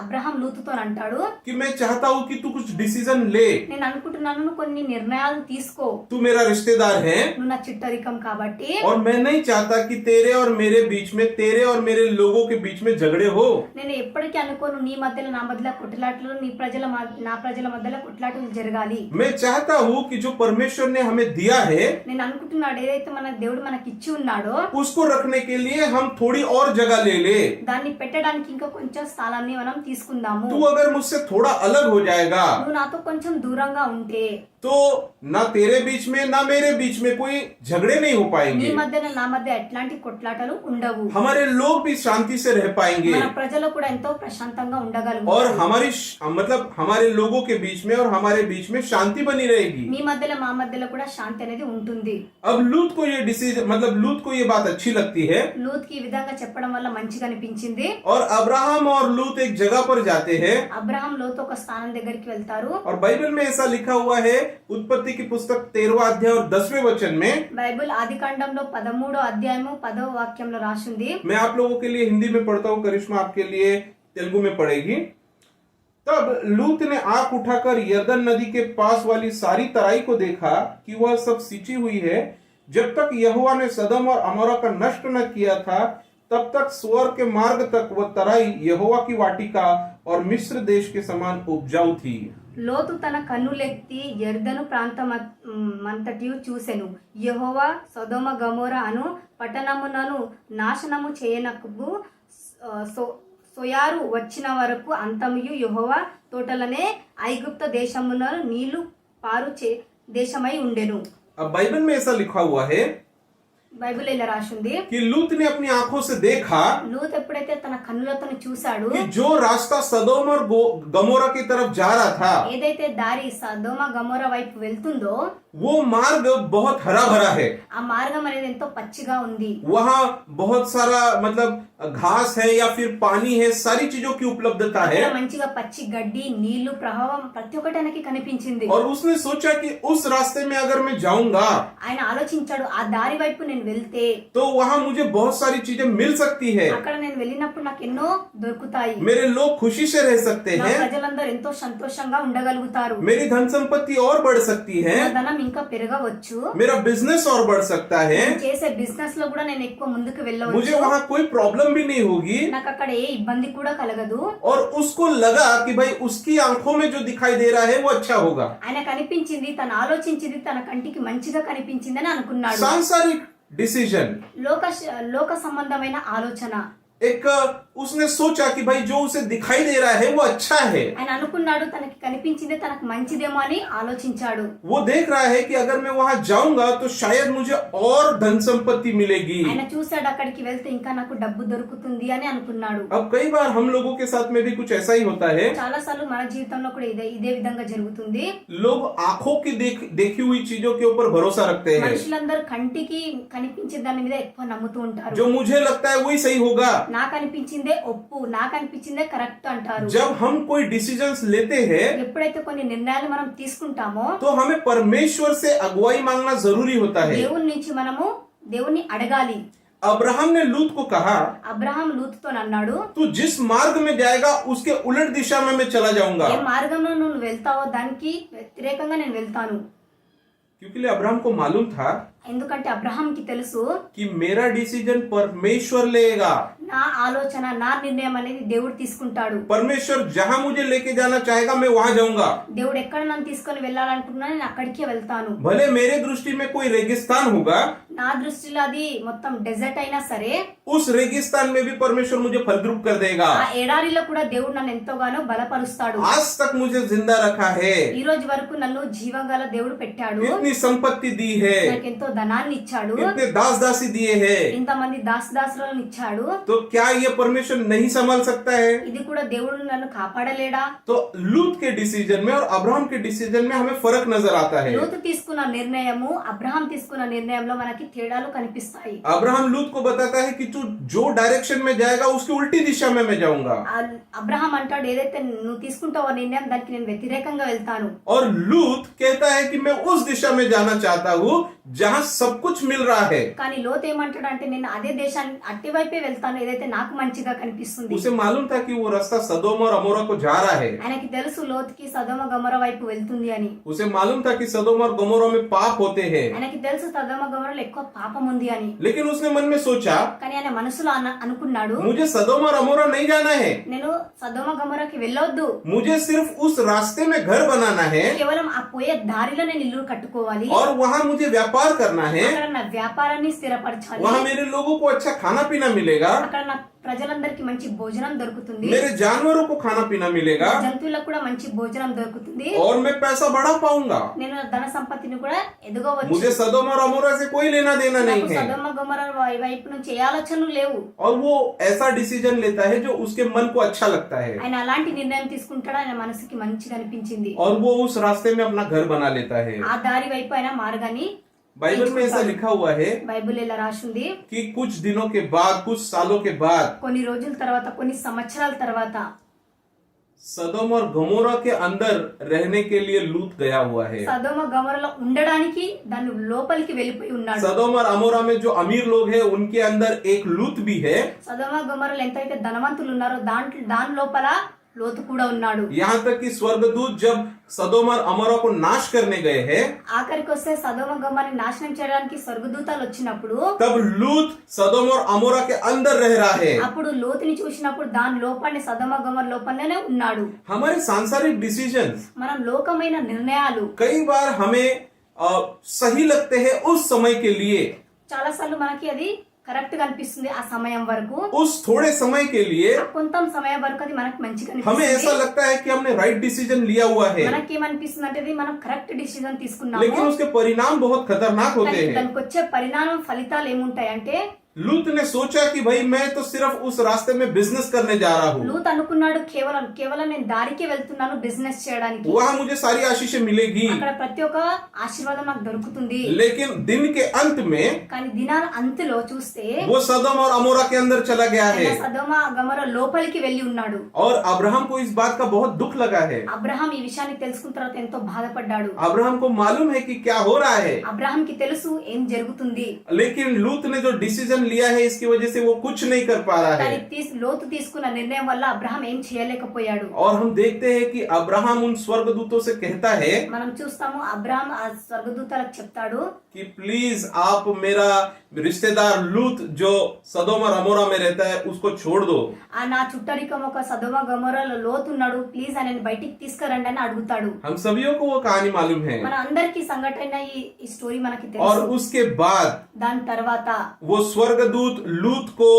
Speaker 11: అబ్రహాం లూతుతో అంటాడు,
Speaker 10: कि मैं चाहता हूँ कि तू कुछ डिसीजन ले,
Speaker 11: నేను అనుకుంటున్నాను నువ్వు కొన్ని నిర్ణయాలు తీసుకో.
Speaker 10: तू मेरा रिश्तेदार है,
Speaker 11: నువ్వు నా చిట్టరికం కాబట్టి
Speaker 10: और मैं नहीं चाहता कि तेरे और मेरे बीच में, तेरे और मेरे लोगों के बीच में झगड़े हो.
Speaker 11: నేను ఎప్పటికీ అనుకోను నీ మధ్యలో నా మధ్యలో కొట్లాటలు, నా ప్రజల మధ్యలో కొట్లాటలు జరగాలి.
Speaker 10: मैं चाहता हूँ कि जो परमेश्वर ने हमें दिया है
Speaker 11: నేను అనుకుంటున్నాడు ఏదైతే మన దేవుడు మనకి ఇచ్చి ఉన్నాడో
Speaker 10: उसको रखने के लिए हम थोड़ी और जगह ले ले.
Speaker 11: దాన్ని పెట్టడానికి ఇంకా కొంచెం స్థలాన్ని మనం తీసుకుందాము.
Speaker 10: तू अगर मुझसे थोड़ा अलग हो जाएगा
Speaker 11: నువ్వు నాతో కొంచెం దూరంగా ఉంటే
Speaker 10: तो ना तेरे बीच में ना मेरे बीच में कोई झगड़े नहीं हो
Speaker 11: నీ
Speaker 10: पाएंगे.
Speaker 11: మధ్యన నా మధ్య ఎట్లాంటి కొట్లాటలు ఉండవు.
Speaker 10: हमारे लोग भी शांति से रह पाएंगे,
Speaker 11: మన ప్రజలు కూడా ఎంతో ప్రశాంతంగా ఉండగలరు.
Speaker 10: और हमारी मतलब हमारे लोगों के बीच में और हमारे बीच में शांति बनी रहेगी.
Speaker 11: మీ మధ్యలో మా మధ్యలో కూడా శాంతి అనేది ఉంటుంది.
Speaker 10: अब लूत को ये डिसीजन मतलब लूत को ये बात अच्छी लगती है,
Speaker 11: లూత్ కి ఈ విధంగా చెప్పడం వల్ల మంచిగా అనిపించింది.
Speaker 10: और अब्राहम और लूत एक जगह पर जाते हैं,
Speaker 11: అబ్రహాం లోతు ఒక స్థానం దగ్గరికి వెళ్తారు.
Speaker 10: और बाइबल में ऐसा लिखा हुआ है उत्पत्ति की पुस्तक 13वां अध्याय और 10वें वचन में.
Speaker 11: బైబిల్ ఆది కాండంలో 13వ అధ్యాయము 10వ వాక్యంలో రాసింది.
Speaker 10: मैं आप लोगों के लिए हिंदी में पढ़ता हूँ, करिश्मा आपके लिए तेलुगु में पढ़ेगी. तब लूत ने आंख उठाकर यरदन नदी के पास वाली सारी तराई को देखा कि वह सब सिंची हुई है। जब तक यहोवा ने सदम और अमोरा का नष्ट न किया था, तब तक स्वर के मार्ग तक वह तराई यहोवा की वाटिका और मिस्र देश के समान उपजाऊ थी।
Speaker 11: లోతు తన కన్నులెత్తి యర్దను ప్రాంతమంతటి చూసెను. యెహోవా సొదొమ గమొర అను పట్టణములను నాశనము చేయనకు సోయారు వచ్చిన వరకు అంతమియు యెహోవా తోటలనే ఐగుప్త దేశమున నీళ్లు పారు దేశమై ఉండెను.
Speaker 10: अब बाइबल में ऐसा लिखा हुआ है
Speaker 11: బైబిల్ ఇలా రాసింది
Speaker 10: कि लूत ने अपनी आंखों से देखा
Speaker 11: లూత్ ఎప్పుడైతే తన కన్నులతో చూశాడు,
Speaker 10: कि जो रास्ता सदोम और गमोरा की तरफ जा रहा था,
Speaker 11: ఏదైతే దారి సదోమ గమొర వైపు వెళ్తుందో
Speaker 10: वो मार्ग बहुत हरा भरा है।
Speaker 11: ఆ మార్గం అనేది ఎంతో పచ్చిగా ఉంది.
Speaker 10: वहाँ बहुत सारा मतलब घास है या फिर पानी है, सारी चीजों की उपलब्धता है।
Speaker 11: అక్కడ మంచిగా పచ్చి గడ్డి, నీళ్లు ప్రవాహం ప్రతి ఒక్కటి ఆయనకి కనిపించింది.
Speaker 10: और उसने सोचा कि उस रास्ते में अगर मैं जाऊंगा
Speaker 11: ఆయన ఆలోచించాడు, ఆ దారి వైపు నేను వెళ్తే
Speaker 10: तो वहाँ मुझे बहुत सारी चीजें मिल सकती है,
Speaker 11: అక్కడ నేను వెళ్ళినప్పుడు నాకు ఎన్నో దొరుకుతాయి.
Speaker 10: मेरे लोग खुशी से रह सकते
Speaker 11: నా
Speaker 10: हैं,
Speaker 11: ప్రజలందరూ ఎంతో సంతోషంగా ఉండగలుగుతారు.
Speaker 10: मेरी धन संपत्ति और बढ़ सकती है,
Speaker 11: నా ధనం ఇంకా పెరగవచ్చు.
Speaker 10: मेरा बिजनेस और बढ़ सकता है,
Speaker 11: నేను చేసే బిజినెస్ లో కూడా నేను ఎక్కువ ముందుకు
Speaker 10: मुझे
Speaker 11: వెళ్ళవచ్చు.
Speaker 10: वहाँ कोई प्रॉब्लम भी नहीं होगी।
Speaker 11: నాకు అక్కడ ఏ ఇబ్బంది కూడా కలగదు.
Speaker 10: और उसको लगा कि भाई उसकी आंखों में जो दिखाई दे रहा है वो अच्छा होगा।
Speaker 11: ఆయనకు అనిపించింది, తను ఆలోచించింది తన కంటికి మంచిగా కనిపించింది అని అనుకున్నాడు.
Speaker 10: सांसारिक डिसीजन,
Speaker 11: లోక సంబంధమైన ఆలోచన.
Speaker 10: एक उसने सोचा कि भाई जो उसे दिखाई दे रहा है वो अच्छा है।
Speaker 11: ఆయన అనుకున్నాడు, తనకి కనిపించింది తనకు మంచిదేమో అని ఆలోచించాడు.
Speaker 10: वो देख रहा है कि अगर मैं वहां जाऊंगा तो शायद मुझे और धन संपत्ति मिलेगी।
Speaker 11: ఆయన చూశాడు, అక్కడికి వెళ్తే ఇంకా నాకు డబ్బు దొరుకుతుంది అని అనుకున్నాడు.
Speaker 10: अब कई बार हम लोगों के साथ में भी कुछ ऐसा ही होता है।
Speaker 11: చాలా సార్లు మన జీవితంలో కూడా ఇదే విధంగా జరుగుతుంది.
Speaker 10: लोग आंखों की देखी हुई चीजों के ऊपर भरोसा रखते हैं।
Speaker 11: మనుషులందరూ కంటికి కనిపించే దాని మీద ఎక్కువ నమ్ముతూ ఉంటారు.
Speaker 10: जो मुझे लगता है वही सही होगा,
Speaker 11: నాకు అనిపించిందే ఒప్పు, నాకు అనిపించిందే కరెక్ట్ అంటారు.
Speaker 10: जब हम कोई डिसीजंस लेते हैं
Speaker 11: ఎప్పుడైతే కొన్ని నిర్ణయాలు మనం తీసుకుంటామో
Speaker 10: तो हमें परमेश्वर से अगुवाई मांगना जरूरी होता है।
Speaker 11: దేవుని నుంచి మనము దేవుని అడగాలి.
Speaker 10: अब्राहम ने लूत को कहा,
Speaker 11: అబ్రహాం లూతుతో అన్నాడు,
Speaker 10: तू जिस मार्ग में जाएगा उसके उलट दिशा में मैं चला जाऊंगा।
Speaker 11: ఏ మార్గంలో నువ్వు వెళ్తావో దానికి వ్యతిరేకంగా నేను వెళ్తాను.
Speaker 10: क्योंकि अब्राहम को मालूम था
Speaker 11: ఎందుకంటే అబ్రహాంకి తెలుసు,
Speaker 10: कि मेरा डिसीजन परमेश्वर लेगा।
Speaker 11: నా ఆలోచన, నా నిర్ణయం అనేది దేవుడు తీసుకుంటాడు.
Speaker 10: परमेश्वर जहां मुझे लेके जाना चाहेगा मैं वहां जाऊंगा।
Speaker 11: దేవుడు ఎక్కడ నన్ను తీసుకొని వెళ్ళాలనుకున్నా నేను అక్కడికే వెళ్తాను.
Speaker 10: भले मेरे दृष्टि में कोई रेगिस्तान होगा,
Speaker 11: నా దృష్టిలో అది మొత్తం డెజర్ట్ అయినా సరే
Speaker 10: उस रेगिस्तान में भी परमेश्वर मुझे फलद्रुप कर देगा।
Speaker 11: ఆ ఎడారిలో కూడా దేవుడు నన్ను ఎంతోగానో బలపరుస్తాడు.
Speaker 10: आज तक मुझे जिंदा रखा है,
Speaker 11: ఈ రోజు వరకు నన్ను జీవగల దేవుడు పెట్టాడు.
Speaker 10: इतनी संपत्ति दी है,
Speaker 11: నాకు ఎంతో ధనాన్ని ఇచ్చాడు,
Speaker 10: इतने दास दासी दिए हैं,
Speaker 11: ఇంతమంది దాసదాసులను ఇచ్చాడు.
Speaker 10: तो क्या ये परमेश्वर नहीं संभाल सकता है?
Speaker 11: ఇది కూడా దేవుడు నన్ను కాపాడలేడా?
Speaker 10: तो लूत के डिसीजन में और अब्राहम के डिसीजन में हमें फर्क नजर आता है।
Speaker 11: లూతు తీసుకున్న నిర్ణయము, అబ్రహాం తీసుకున్న నిర్ణయంలో మనకి తేడాలు కనిపిస్తాయి.
Speaker 10: अब्राहम लूत को बताता है कि तू जो डायरेक्शन में जाएगा उसकी उल्टी दिशा में मैं जाऊंगा।
Speaker 11: అబ్రహాం అంటాడు, ఏదైతే నువ్వు తీసుకుంటావో నిర్ణయం దానికి నేను వ్యతిరేకంగా వెళ్తాను.
Speaker 10: और लूत कहता है कि मैं उस दिशा में जाना चाहता हूँ जहाँ सब कुछ मिल रहा है।
Speaker 11: కానీ లోతు ఏమంటాడు అంటే, నేను అదే దేశాన్ని అట్టివైపే వెళ్తాను ఏదైతే నాకు మంచిగా కనిపిస్తుంది.
Speaker 10: उसे मालूम था कि वो रास्ता सदोम और अमोरा को जा रहा है।
Speaker 11: ఆయనకి తెలుసు లోతుకి సదోమ గమొర వైపు వెళ్తుంది అని.
Speaker 10: उसे मालूम था कि सदोम और गमोरा में पाप होते हैं।
Speaker 11: ఆయనకి తెలుసు సదోమ గమొరలో ఎక్కువ పాపం ఉంది అని.
Speaker 10: लेकिन उसने मन में सोचा,
Speaker 11: కానీ ఆయన మనసులో అనుకున్నాడు,
Speaker 10: मुझे सदोम और अमोरा नहीं जाना है,
Speaker 11: నేను సదోమ గమొరకి వెళ్ళొద్దు,
Speaker 10: मुझे सिर्फ उस रास्ते में घर बनाना है
Speaker 11: కేవలం ఆ పోయే దారిలో నేను ఇల్లు కట్టుకోవాలి,
Speaker 10: और वहाँ मुझे व्यापार करना है।
Speaker 11: అక్కడ నా వ్యాపారాన్ని స్థిరపరచాలి,
Speaker 10: वहाँ मेरे लोगों को अच्छा खाना पीना मिलेगा,
Speaker 11: అక్కడ నా ప్రజలందరికీ మంచి భోజనం దొరుకుతుంది,
Speaker 10: मेरे जानवरों को खाना पीना मिलेगा
Speaker 11: జంతువులకు కూడా మంచి భోజనం దొరుకుతుంది,
Speaker 10: और मैं पैसा बढ़ा पाऊंगा।
Speaker 11: నేను ధన సంపత్తిని కూడా ఎదగవచ్చు.
Speaker 10: मुझे सदोम और अमोरा से कोई लेना देना नहीं
Speaker 11: నాకు
Speaker 10: है।
Speaker 11: సదోమ గమొర వైపు నుంచి ఏ ఆలోచనలు లేవు.
Speaker 10: और वो ऐसा डिसीजन लेता है जो उसके मन को अच्छा लगता है,
Speaker 11: ఆయన అలాంటి నిర్ణయం తీసుకుంటాడు, ఆయన మనసుకి మంచిగా అనిపించింది.
Speaker 10: और वो उस रास्ते में अपना घर बना लेता है।
Speaker 11: ఆ దారి వైపు ఆయన మార్గాన్ని
Speaker 10: बाइबल में ऐसा लिखा हुआ है
Speaker 11: బైబిల్ ఇలా రాసింది,
Speaker 10: कि कुछ दिनों के बाद, कुछ सालों के बाद
Speaker 11: కొన్ని రోజుల తర్వాత, కొన్ని సంవత్సరాల తర్వాత
Speaker 10: सदोम और गमोरा के अंदर रहने के लिए लूत गया हुआ है।
Speaker 11: సదోమ గమొరలో ఉండడానికి దాని లోపలికి వెళ్ళిపోయి ఉన్నాడు.
Speaker 10: सदोम और अमोरा में जो अमीर लोग हैं उनके अंदर एक लूत भी है।
Speaker 11: సదోమ గమొరలో ఎంతైతే ధనవంతులు ఉన్నారో దాని లోపల లోతు కూడా ఉన్నాడు.
Speaker 10: यहाँ तक कि स्वर्गदूत जब सदोम और अमोरा को नाश करने गए हैं,
Speaker 11: ఆఖరికి వస్తే సదోమ గొమొర్రాని నాశనం చేయడానికి స్వర్గదూతలు వచ్చినప్పుడు
Speaker 10: तब लूत सदोम और अमोरा के अंदर रह रहा है.
Speaker 11: అప్పుడు లోతుని చూసినప్పుడు దాని లోపలనే సదోమ గొమొర్రా లోపలనే ఉన్నాడు.
Speaker 10: हमारे सांसारिक डिसीजंस
Speaker 11: మనం లోకమైన నిర్ణయాలు
Speaker 10: कई बार हमें सही लगते हैं उस समय के लिए,
Speaker 11: చాలా సార్లు మనకి అది కరెక్ట్ గా అనిపిస్తుంది ఆ సమయం వరకు,
Speaker 10: उस थोड़े समय के लिए
Speaker 11: కొంత సమయం వరకు అది మనకు మంచిగా
Speaker 10: हमें ऐसा
Speaker 11: అనిపిస్తుంది.
Speaker 10: लगता है कि हमने राइट डिसीजन लिया हुआ है,
Speaker 11: మనకేమనిపిస్తుంది అంటే ఇది మనం కరెక్ట్ డిసిజన్ తీసుకున్నాము.
Speaker 10: लेकिन उसके परिणाम बहुत खतरनाक होते हैं.
Speaker 11: దానికి వచ్చే పరిణామం ఫలితాలు ఏముంటాయి అంటే
Speaker 10: लूत ने सोचा कि भाई मैं तो सिर्फ उस रास्ते में बिजनेस करने जा रहा हूँ,
Speaker 11: లూత్ అనుకున్నాడు కేవలం నేను దారికి వెళ్తున్నాను బిజినెస్ చేయడానికి,
Speaker 10: वहाँ मुझे सारी आशीषें मिलेगी.
Speaker 11: అక్కడ ప్రతి ఒక్క ఆశీర్వాదం నాకు దొరుకుతుంది.
Speaker 10: लेकिन दिन के अंत में
Speaker 11: కానీ దినాల అంతులో చూస్తే
Speaker 10: वो सदोम और अमोरा के अंदर चला गया है,
Speaker 11: సదోమ గొమొర్రా లోపలికి వెళ్లి ఉన్నాడు.
Speaker 10: और अब्राहम को इस बात का बहुत दुख लगा है.
Speaker 11: అబ్రహాం ఈ విషయాన్ని తెలుసుకున్న తర్వాత ఎంతో బాధపడ్డాడు.
Speaker 10: अब्राहम को मालूम है कि क्या हो रहा है,
Speaker 11: అబ్రహాం కి తెలుసు ఏం జరుగుతుంది.
Speaker 10: लेकिन लूत ने जो डिसीजन लिया है इसकी वजह से वो कुछ नहीं कर पा रहा है.
Speaker 11: లోతు తీసుకున్న నిర్ణయం వల్ల అబ్రహాం ఏం చేయలేకపోయాడు.
Speaker 10: और हम देखते हैं कि अब्राहम उन स्वर्गदूतों से कहता है
Speaker 11: మనం చూస్తాము అబ్రహాం ఆ స్వర్గదూతలకు చెప్తాడు
Speaker 10: कि प्लीज आप मेरा रिश्तेदार लूत जो सदोम और अमोरा में रहता है उसको छोड़ दो.
Speaker 11: ఆ నా చుట్టరికం ఒక సదోమ గొమొర్రాలో లోతు ఉన్నాడు, ప్లీజ్ ఆయనని బయటికి తీసుకురండి అని అడుగుతాడు.
Speaker 10: हम सभी को वो कहानी मालूम है.
Speaker 11: మన అందరికి సంఘటన ఈ స్టోరీ మనకి
Speaker 10: और
Speaker 11: తెలుసు.
Speaker 10: उसके बाद
Speaker 11: దాని తర్వాత
Speaker 10: वो स्वर्गदूत लूत को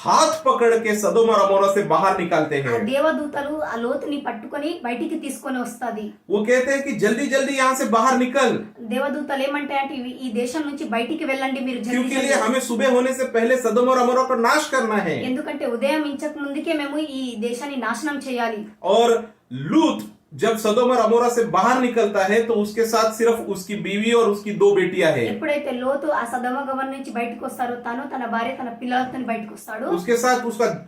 Speaker 10: हाथ पकड़ के सदोम और अमोरा से बाहर निकालते
Speaker 11: ఆ
Speaker 10: हैं.
Speaker 11: దేవదూతలు ఆ లోతుని పట్టుకొని బయటికి తీసుకొని వస్తాది.
Speaker 10: वो कहते हैं कि जल्दी जल्दी यहाँ से बाहर निकल,
Speaker 11: దేవదూతలు ఏమంటాయంటే ఈ దేశం నుంచి బయటికి వెళ్ళండి మీరు జల్దీ
Speaker 10: क्योंकि लिए
Speaker 11: జల్దీ.
Speaker 10: हमें सुबह होने से पहले सदोम और अमोरा को नाश करना है.
Speaker 11: ఎందుకంటే ఉదయం ఇంచక ముందుకే మేము ఈ దేశాన్ని నాశనం చేయాలి.
Speaker 10: और लूत जब सदोम और अमोरा से बाहर निकलता है तो उसके साथ सिर्फ उसकी बीवी और उसकी 2 बेटियां हैं.
Speaker 11: ఎప్పుడైతే లోతు ఆ సదోమ గొమొర్రా నుంచి బయటకు వస్తారో తను తన భార్య తన పిల్లలతో బయటకు వస్తాడు.
Speaker 10: उसके साथ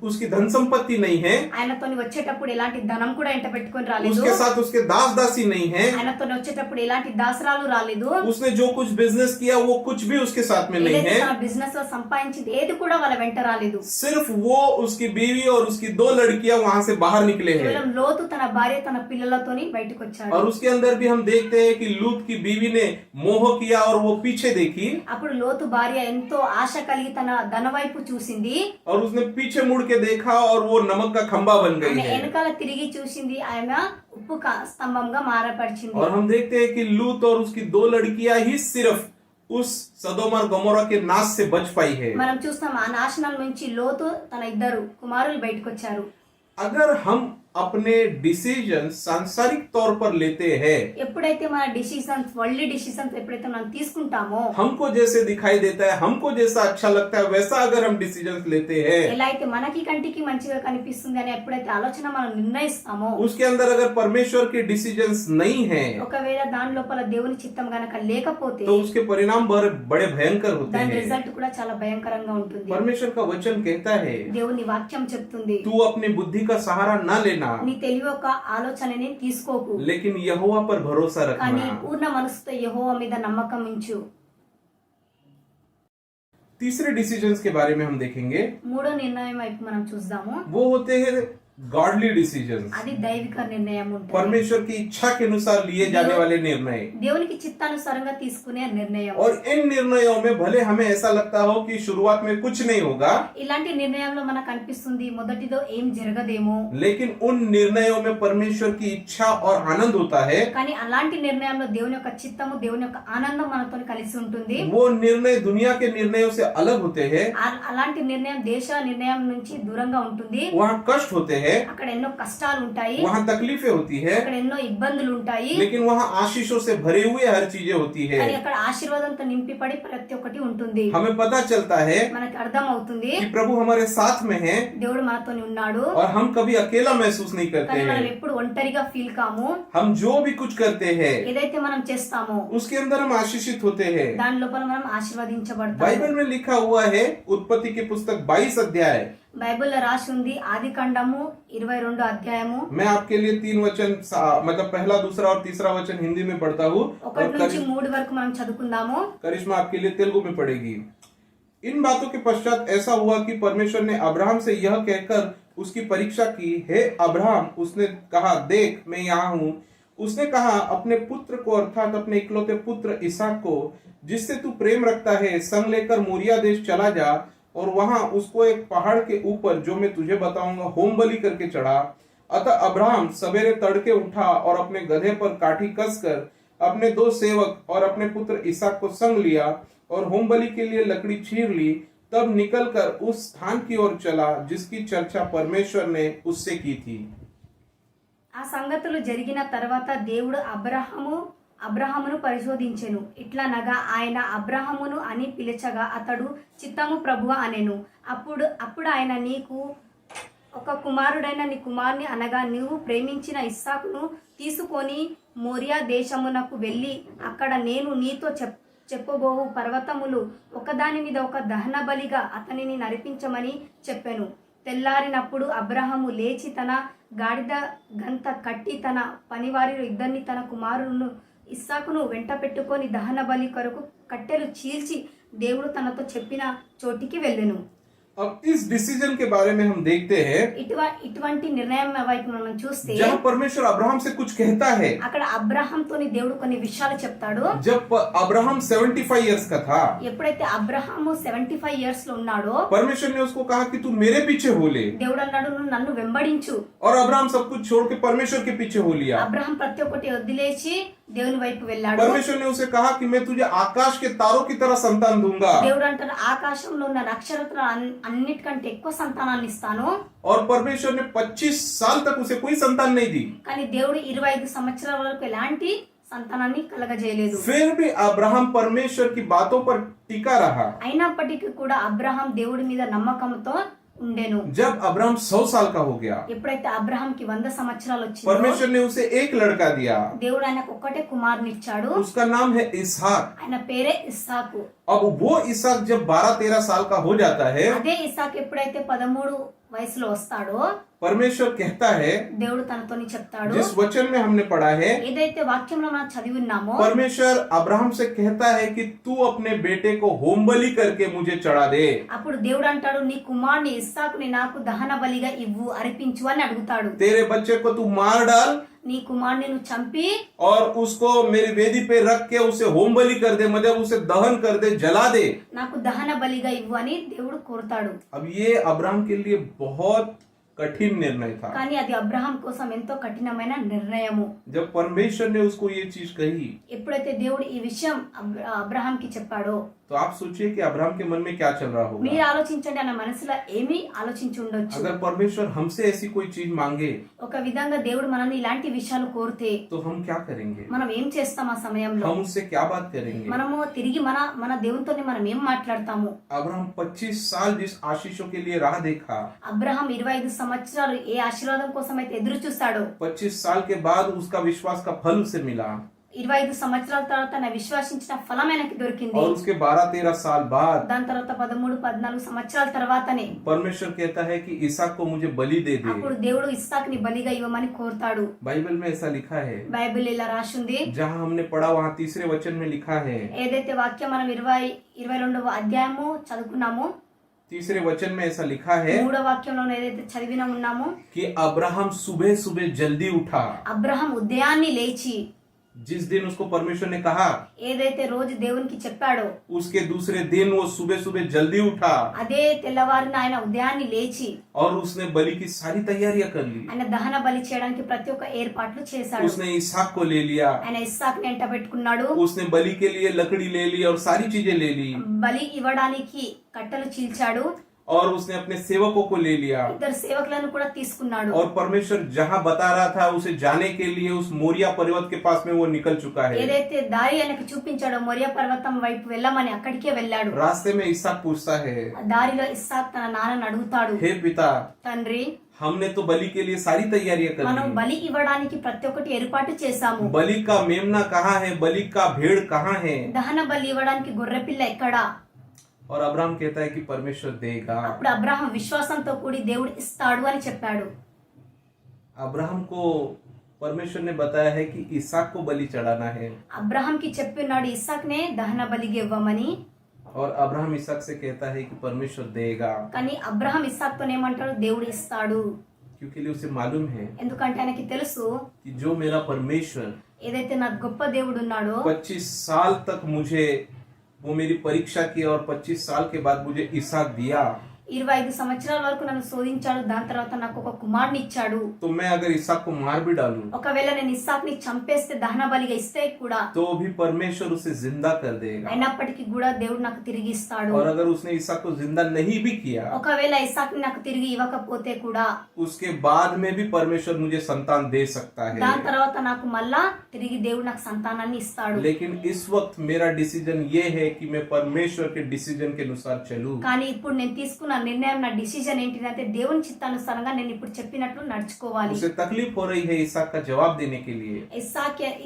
Speaker 10: उसकी धन संपत्ति नहीं है,
Speaker 11: ఆయనతో వచ్చేటప్పుడు ఎలాంటి ధనం కూడా ఎంట పెట్టుకొని రాలేదు.
Speaker 10: उसके साथ उसके दास दासी नहीं है,
Speaker 11: ఆయనతో వచ్చేటప్పుడు ఎలాంటి దాసరాలు రాలేదు.
Speaker 10: उसने जो कुछ बिजनेस किया वो कुछ भी उसके साथ में नहीं
Speaker 11: ఏదైతే
Speaker 10: है.
Speaker 11: తన బిజినెస్ లో సంపాదించింది ఏది కూడా వాళ్ళ వెంట రాలేదు.
Speaker 10: सिर्फ वो उसकी बीवी और उसकी 2 लड़कियां वहां से बाहर निकले हैं.
Speaker 11: కేవలం లోతు తన భార్య తన పిల్లలతోని బయటకు వచ్చాడు.
Speaker 10: और उसके अंदर भी हम देखते हैं कि लूत की बीवी ने मोह किया और वो पीछे देखी,
Speaker 11: అప్పుడు లోతు భార్య ఎంతో ఆశ కలిగి తన ధన వైపు చూసింది.
Speaker 10: और उसने पीछे मुड़ के देखा और वो नमक का खंबा बन गई
Speaker 11: ఆమె
Speaker 10: है.
Speaker 11: వెనకాల తిరిగి చూసింది, ఆమె ఉప్పు స్తంభంగా మారపరిచింది.
Speaker 10: और हम देखते हैं कि लूत और उसकी 2 लड़कियां ही सिर्फ उस सदोम और गमोरा के नाश से बच पाई है.
Speaker 11: మనం చూస్తాం ఆ నాశనం నుంచి లోతు తన 2 కుమారులు బయటకు వచ్చారు.
Speaker 10: अगर हम अपने डिसीजन सांसारिक तौर पर लेते हैं,
Speaker 11: ఎప్పుడైతే మన డిసిషన్స్ వరల్డ్ డిసిషన్స్ ఎప్పుడైతే మనం తీసుకుంటామో,
Speaker 10: हमको जैसे दिखाई देता है, हमको जैसा अच्छा लगता है वैसा अगर हम डिसीजन लेते हैं,
Speaker 11: ఎలా అయితే మనకి కంటికి మంచిగా కనిపిస్తుంది అని ఎప్పుడైతే ఆలోచన మనం నిర్ణయిస్తామో,
Speaker 10: उसके अंदर अगर परमेश्वर के डिसीजंस नहीं है
Speaker 11: ఒకవేళ దాని లోపల దేవుని చిత్తం గనక లేకపోతే
Speaker 10: तो उसके परिणाम बड़े भयंकर होते
Speaker 11: దాని
Speaker 10: हैं.
Speaker 11: రిజల్ట్ కూడా చాలా భయంకరంగా ఉంటుంది.
Speaker 10: परमेश्वर का वचन कहता है
Speaker 11: దేవుని వాక్యం చెప్తుంది,
Speaker 10: तू अपनी बुद्धि का सहारा न लेना,
Speaker 11: నీ తెలివి ఒక ఆలోచనని తీసుకోకు,
Speaker 10: लेकिन यहोवा पर भरोसा
Speaker 11: కానీ
Speaker 10: रखना.
Speaker 11: పూర్ణ మనసుతో యెహోవా మీద నమ్మకం ఉంచు.
Speaker 10: तीसरे डिसीजंस के बारे में हम देखेंगे,
Speaker 11: మూడో నిర్ణయం వైపు మనం చూద్దాము.
Speaker 10: वो होते हैं गॉडली डिसीजंस,
Speaker 11: అది దైవిక నిర్ణయం ఉంటుంది.
Speaker 10: परमेश्वर की इच्छा के अनुसार लिए जाने वाले निर्णय.
Speaker 11: దేవునికి చిత్తానుసారంగా తీసుకునే నిర్ణయం.
Speaker 10: और इन निर्णयों में भले हमें ऐसा लगता हो कि शुरुआत में कुछ नहीं होगा,
Speaker 11: ఇలాంటి నిర్ణయంలో మనకు అనిపిస్తుంది మొదటిదో ఏం జరగదేమో,
Speaker 10: लेकिन उन निर्णयों में परमेश्वर की इच्छा और आनंद होता है.
Speaker 11: కానీ అలాంటి నిర్ణయంలో దేవుని యొక్క చిత్తము దేవుని యొక్క ఆనందం మనతో కలిసి ఉంటుంది.
Speaker 10: वो निर्णय दुनिया के निर्णयों से अलग होते हैं,
Speaker 11: అలాంటి నిర్ణయం దేశ నిర్ణయం నుంచి దూరంగా ఉంటుంది.
Speaker 10: वहाँ कष्ट होते हैं,
Speaker 11: అక్కడ ఎన్నో కష్టాలు ఉంటాయి,
Speaker 10: वहाँ तकलीफें होती है,
Speaker 11: అక్కడ ఎన్నో ఇబ్బందులు ఉంటాయి,
Speaker 10: लेकिन वहाँ आशीषों से भरे हुए हर चीजें होती है.
Speaker 11: కానీ అక్కడ ఆశీర్వాదంతో నింపిపడి ప్రతి ఒక్కటి ఉంటుంది.
Speaker 10: हमें पता चलता है
Speaker 11: మనకి అర్థం అవుతుంది
Speaker 10: कि प्रभु हमारे साथ में है
Speaker 11: దేవుడు మనతోని ఉన్నాడు.
Speaker 10: और हम कभी अकेला महसूस नहीं करते
Speaker 11: కానీ మనం
Speaker 10: हैं.
Speaker 11: ఎప్పుడు ఒంటరిగా ఫీల్ కాము.
Speaker 10: हम जो भी कुछ करते हैं
Speaker 11: ఏదైతే మనం చేస్తామో
Speaker 10: उसके अंदर हम आशीषित होते हैं.
Speaker 11: దాని లోపల మనం ఆశీర్వదించబడతాము.
Speaker 10: बाइबल में लिखा हुआ है, उत्पत्ति की पुस्तक 22 अध्याय,
Speaker 11: బైబిల్లో రాసి ఉంది ఆది కాండము 22 అధ్యాయము.
Speaker 10: मैं आपके लिए 3 वचन मतलब पहला, दूसरा और तीसरा वचन हिंदी में पढ़ता हूँ,
Speaker 11: 1 నుంచి 3 वరకు మనం చదువుకుందాము.
Speaker 10: करिश्मा आपके लिए तेलुगु में पढ़ेगी. इन बातों के पश्चात ऐसा हुआ कि परमेश्वर ने अब्राहम से यह कहकर उसकी परीक्षा की। हे अब्राहम, उसने कहा, देख मैं यहाँ हूँ। उसने कहा, अपने पुत्र को अर्थात अपने इकलौते पुत्र इसहाक को जिससे तू प्रेम रखता है संग लेकर मोरिया देश चला जा और वहां उसको एक पहाड़ के ऊपर जो मैं तुझे बताऊंगा होम बलि करके चढ़ा। अतः अब्राहम सवेरे तड़के उठा और अपने गधे पर काठी कसकर अपने 2 सेवक और अपने पुत्र इसहाक को संग लिया और होम बलि के लिए लकड़ी चीर ली। तब निकलकर उस स्थान की ओर चला जिसकी चर्चा परमेश्वर ने उससे की थी।
Speaker 11: ఆ సంగతులు జరిగిన తర్వాత దేవుడు అబ్రహామును పరిశోధించెను. ఇట్లనగా ఆయన అబ్రహామును అని పిలిచగా అతడు చిత్తము ప్రభువా అనెను. అప్పుడు ఆయన, నీకు ఒక కుమారుడైన నీ కుమారుని అనగా నీవు ప్రేమించిన ఇస్సాకును తీసుకొని మోరియా దేశమునకు వెళ్ళి అక్కడ నేను నీతో చెప్పబోవు పర్వతములు ఒకదాని మీద ఒక దహన బలిగా అతనిని నరిపించమని చెప్పెను. తెల్లారినప్పుడు అబ్రహాము లేచి తన గాడిద గంత కట్టి తన పనివారిలో 2 తన కుమారులను ఇస్సాకును వెంట పెట్టుకొని దహన బలి కొరకు కట్టెలు చీల్చి దేవుడు తనతో చెప్పిన చోటికి వెళ్ళెను.
Speaker 10: अब इस डिसीजन के बारे में हम देखते हैं
Speaker 11: ఇటువంటి నిర్ణయం వైపు మనం చూస్తే
Speaker 10: जब परमेश्वर अब्राहम से कुछ कहता है,
Speaker 11: అక్కడ అబ్రహాంతోని దేవుడు కొన్ని విషయాలు చెప్తాడు.
Speaker 10: जब अब्राहम 75 इयर्स का था,
Speaker 11: ఎప్పుడైతే అబ్రహాము 75 ఇయర్స్ లో ఉన్నాడో
Speaker 10: परमेश्वर ने उसको कहा कि तू मेरे पीछे हो ले।
Speaker 11: దేవుడు అన్నాడు, నువ్వు నన్ను వెంబడించు.
Speaker 10: और अब्राहम सब कुछ छोड़ के परमेश्वर के पीछे हो लिया।
Speaker 11: అబ్రహాం ప్రతి ఒక్కటి వదిలేసి దేవుని వైపు వెళ్ళాడు.
Speaker 10: परमेश्वर ने उसे कहा कि मैं तुझे आकाश के तारों की तरह संतान दूंगा।
Speaker 11: దేవుడు అంటాడు, ఆకాశంలో ఉన్న నక్షత్రాలు అన్నిటికంటే ఎక్కువ సంతానాన్ని ఇస్తాను.
Speaker 10: और परमेश्वर ने 25 साल तक उसे कोई संतान नहीं दी।
Speaker 11: కానీ దేవుడు 25 సంవత్సరాల వరకు ఎలాంటి సంతానాన్ని కలగజేయలేదు.
Speaker 10: फिर भी अब्राहम परमेश्वर की बातों पर टिका रहा।
Speaker 11: అయినప్పటికీ కూడా అబ్రహాం దేవుడి మీద నమ్మకంతో ఉండెను.
Speaker 10: जब अब्राहम 100 साल का हो गया,
Speaker 11: ఎప్పుడైతే అబ్రహాంకి 100 సంవత్సరాలు వచ్చిందో
Speaker 10: परमेश्वर ने उसे एक लड़का दिया।
Speaker 11: దేవుడు ఆయనకు ఒక్కటే కుమారుని ఇచ్చాడు.
Speaker 10: उसका नाम है इसहाक।
Speaker 11: ఆయన పేరే ఇస్సాకు.
Speaker 10: अब वो इसहाक जब 12-13 साल का हो जाता है,
Speaker 11: అదే ఇస్సాకు ఎప్పుడైతే 13 వయసులో వస్తాడో
Speaker 10: परमेश्वर कहता है,
Speaker 11: దేవుడు తనతోని చెప్తాడు.
Speaker 10: जिस वचन में हमने पढ़ा है,
Speaker 11: ఏదైతే వాక్యంలో మనం చదివి ఉన్నామో
Speaker 10: परमेश्वर अब्राहम से कहता है कि तू अपने बेटे को होम बलि करके मुझे चढ़ा दे।
Speaker 11: అప్పుడు దేవుడు అంటాడు, నీ కుమారుని ఇస్సాకుని నాకు దహన బలిగా ఇవ్వు, అర్పించు అని అడుగుతాడు.
Speaker 10: तेरे बच्चे को तू मार डाल
Speaker 11: నీ కుమారుని నువ్వు చంపి
Speaker 10: और उसको मेरी वेदी पे रख के उसे होम बलि कर दे, मतलब उसे दहन कर दे, जला दे।
Speaker 11: నాకు దహన బలిగా ఇవ్వు అని దేవుడు కోరుతాడు.
Speaker 10: अब ये अब्राहम के लिए बहुत कठिन निर्णय था।
Speaker 11: కానీ అది అబ్రహాం కోసం ఎంతో కఠినమైన నిర్ణయము.
Speaker 10: जब परमेश्वर ने उसको ये चीज कही,
Speaker 11: ఎప్పుడైతే దేవుడు ఈ విషయం అబ్రహాంకి చెప్పాడో,
Speaker 10: तो आप सोचिए कि अब्राहम के मन में क्या चल रहा होगा।
Speaker 11: మీరు ఆలోచించండి, ఆయన మనసులో ఏమి ఆలోచించి ఉండొచ్చు.
Speaker 10: अगर परमेश्वर हमसे ऐसी कोई चीज मांगे,
Speaker 11: ఒక విధంగా దేవుడు మనల్ని ఇలాంటి విషయాలు కోరితే
Speaker 10: तो हम क्या करेंगे?
Speaker 11: మనం ఏం చేస్తాం? ఆ సమయంలో
Speaker 10: हम उससे क्या बात करेंगे?
Speaker 11: మనము తిరిగి మన దేవునితోని మనం ఏం మాట్లాడతాము?
Speaker 10: अब्राहम 25 साल जिस आशीषों के लिए राह देखा,
Speaker 11: అబ్రహాం 25 సంవత్సరాలు ఏ ఆశీర్వాదం కోసం అయితే ఎదురు చూస్తాడో,
Speaker 10: 25 साल के बाद उसका विश्वास का फल उसे मिला।
Speaker 11: 25 సంవత్సరాల తర్వాత తన విశ్వాసించిన ఫలం ఆయనకి దొరికింది.
Speaker 10: और उसके 12-13 साल बाद
Speaker 11: దాని తర్వాత 13-14 సంవత్సరాల తర్వాతనే
Speaker 10: परमेश्वर कहता है कि इसहाक को मुझे बलि दे दे।
Speaker 11: అప్పుడు దేవుడు ఇస్సాకుని బలిగా ఇవ్వమని కోరుతాడు.
Speaker 10: बाइबल में ऐसा लिखा है,
Speaker 11: బైబిల్ ఇలా రాసింది.
Speaker 10: जहाँ हमने पढ़ा वहाँ 3 वचन में लिखा है,
Speaker 11: ఏదైతే వాక్యం మనం 22వ అధ్యాయము చదువుకున్నామో,
Speaker 10: 3 वचन में ऐसा लिखा है
Speaker 11: 3వ వాక్యంలో ఏదైతే చదివిన ఉన్నామో,
Speaker 10: कि अब्राहम सुबह सुबह जल्दी उठा।
Speaker 11: అబ్రహాం ఉదయాన్నే లేచి
Speaker 10: जिस दिन उसको परमेश्वर ने कहा,
Speaker 11: ఏదైతే రోజు దేవునికి చెప్పాడో,
Speaker 10: उसके दूसरे दिन वो सुबह सुबह जल्दी उठा
Speaker 11: అదే తెల్లవారిన ఆయన ఉదయాన్నే లేచి
Speaker 10: और उसने बलि की सारी तैयारियां कर ली।
Speaker 11: ఆయన దహన బలి చేయడానికి ప్రతి ఒక్క ఏర్పాట్లు చేశాడు.
Speaker 10: उसने इसहाक को ले लिया,
Speaker 11: ఆయన ఇస్సాకుని వెంట పెట్టుకున్నాడు.
Speaker 10: उसने बलि के लिए लकड़ी ले ली और सारी चीजें ले ली,
Speaker 11: బలి ఇవ్వడానికి కట్టెలు చీల్చాడు.
Speaker 10: और उसने अपने सेवकों को ले लिया।
Speaker 11: 2 సేవకులను కూడా తీసుకున్నాడు.
Speaker 10: और परमेश्वर जहाँ बता रहा था उसे जाने के लिए उस मोरिया पर्वत के पास में वो निकल चुका है।
Speaker 11: ఏదైతే దారి ఆయనకు చూపించాడో మోరియా పర్వతం వైపు వెళ్ళమని అక్కడికే వెళ్ళాడు.
Speaker 10: रास्ते में इसहाक पूछता है,
Speaker 11: దారిలో ఇస్సాకు తన నాన్నను అడుగుతాడు,
Speaker 10: हे पिता,
Speaker 11: తండ్రి,
Speaker 10: हमने तो बलि के लिए सारी तैयारियां कर
Speaker 11: మనం
Speaker 10: ली,
Speaker 11: బలి ఇవ్వడానికి ప్రతి ఒక్కటి ఏర్పాటు చేశాము.
Speaker 10: बलि का मेमना कहाँ है, बलि का भेड़ कहाँ है?
Speaker 11: దహన బలి ఇవ్వడానికి గొర్రె పిల్ల ఎక్కడా?
Speaker 10: और अब्राहम कहता है कि परमेश्वर देगा।
Speaker 11: అప్పుడు అబ్రహాం విశ్వాసంతో కూడి దేవుడు ఇస్తాడు అని చెప్పాడు.
Speaker 10: अब्राहम को परमेश्वर ने बताया है कि इसहाक को बलि चढ़ाना है।
Speaker 11: అబ్రహాంకి చెప్పినాడు ఇస్సాకునే దహన బలిగా ఇవ్వమని.
Speaker 10: और अब्राहम इसहाक से कहता है कि परमेश्वर देगा,
Speaker 11: కానీ అబ్రహాం ఇస్సాకుతో ఏమంటాడు, దేవుడు ఇస్తాడు.
Speaker 10: क्योंकि उसे मालूम है
Speaker 11: ఎందుకంటే ఆయనకి తెలుసు
Speaker 10: कि जो मेरा परमेश्वर
Speaker 11: ఏదైతే నా గొప్ప దేవుడు ఉన్నాడో
Speaker 10: 25 साल तक मुझे वो मेरी परीक्षा की और 25 साल के बाद मुझे इसहाक दिया,
Speaker 11: 25 సంవత్సరాల వరకు నన్ను శోధించాడు, దాని తర్వాత నాకు ఒక కుమారుని ఇచ్చాడు.
Speaker 10: तो मैं अगर इसहाक को मार भी डालूं
Speaker 11: ఒకవేళ నేను ఇస్సాకుని చంపేస్తే దహన బలిగా ఇస్తే కూడా
Speaker 10: तो भी परमेश्वर उसे जिंदा कर देगा,
Speaker 11: అయినప్పటికీ కూడా దేవుడు నాకు తిరిగి ఇస్తాడు.
Speaker 10: और अगर उसने इसहाक को जिंदा नहीं भी किया
Speaker 11: ఒకవేళ ఇస్సాకుని నాకు తిరిగి ఇవ్వకపోతే కూడా
Speaker 10: उसके बाद में भी परमेश्वर मुझे संतान दे सकता है,
Speaker 11: దాని తర్వాత నాకు మళ్ళా తిరిగి దేవుడు నాకు సంతానాన్ని ఇస్తాడు.
Speaker 10: लेकिन इस वक्त मेरा डिसीजन ये है कि मैं परमेश्वर के डिसीजन के अनुसार चलूं।
Speaker 11: కానీ ఇప్పుడు నేను తీసుకున్న నిర్ణయం, నా డిసిజన్ ఏంటిదంటే దేవుని చిత్తానుసారంగా నేను ఇప్పుడు చెప్పినట్లు నడుచుకోవాలి.
Speaker 10: उसे तकलीफ हो रही है इसहाक का जवाब देने के लिए,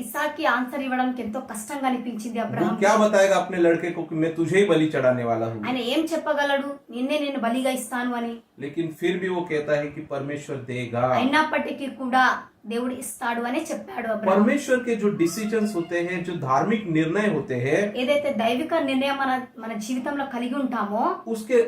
Speaker 11: ఇస్సాకి ఆన్సర్ ఇవ్వడానికి ఎంతో కష్టంగా అనిపించింది
Speaker 10: वो
Speaker 11: అబ్రహాం.
Speaker 10: क्या बताएगा अपने लड़के को कि मैं तुझे ही बलि चढ़ाने वाला हूँ,
Speaker 11: ఆయన ఏం చెప్పగలడు, నిన్నే నేను బలిగా ఇస్తాను అని.
Speaker 10: लेकिन फिर भी वो कहता है कि परमेश्वर देगा।
Speaker 11: అయినప్పటికీ కూడా దేవుడు ఇస్తాడు అనే చెప్పాడు అబ్రహాం.
Speaker 10: परमेश्वर के जो डिसीजंस होते हैं, जो धार्मिक निर्णय होते हैं,
Speaker 11: ఏదైతే దైవిక నిర్ణయం మన జీవితంలో కలిగి ఉంటామో
Speaker 10: उसके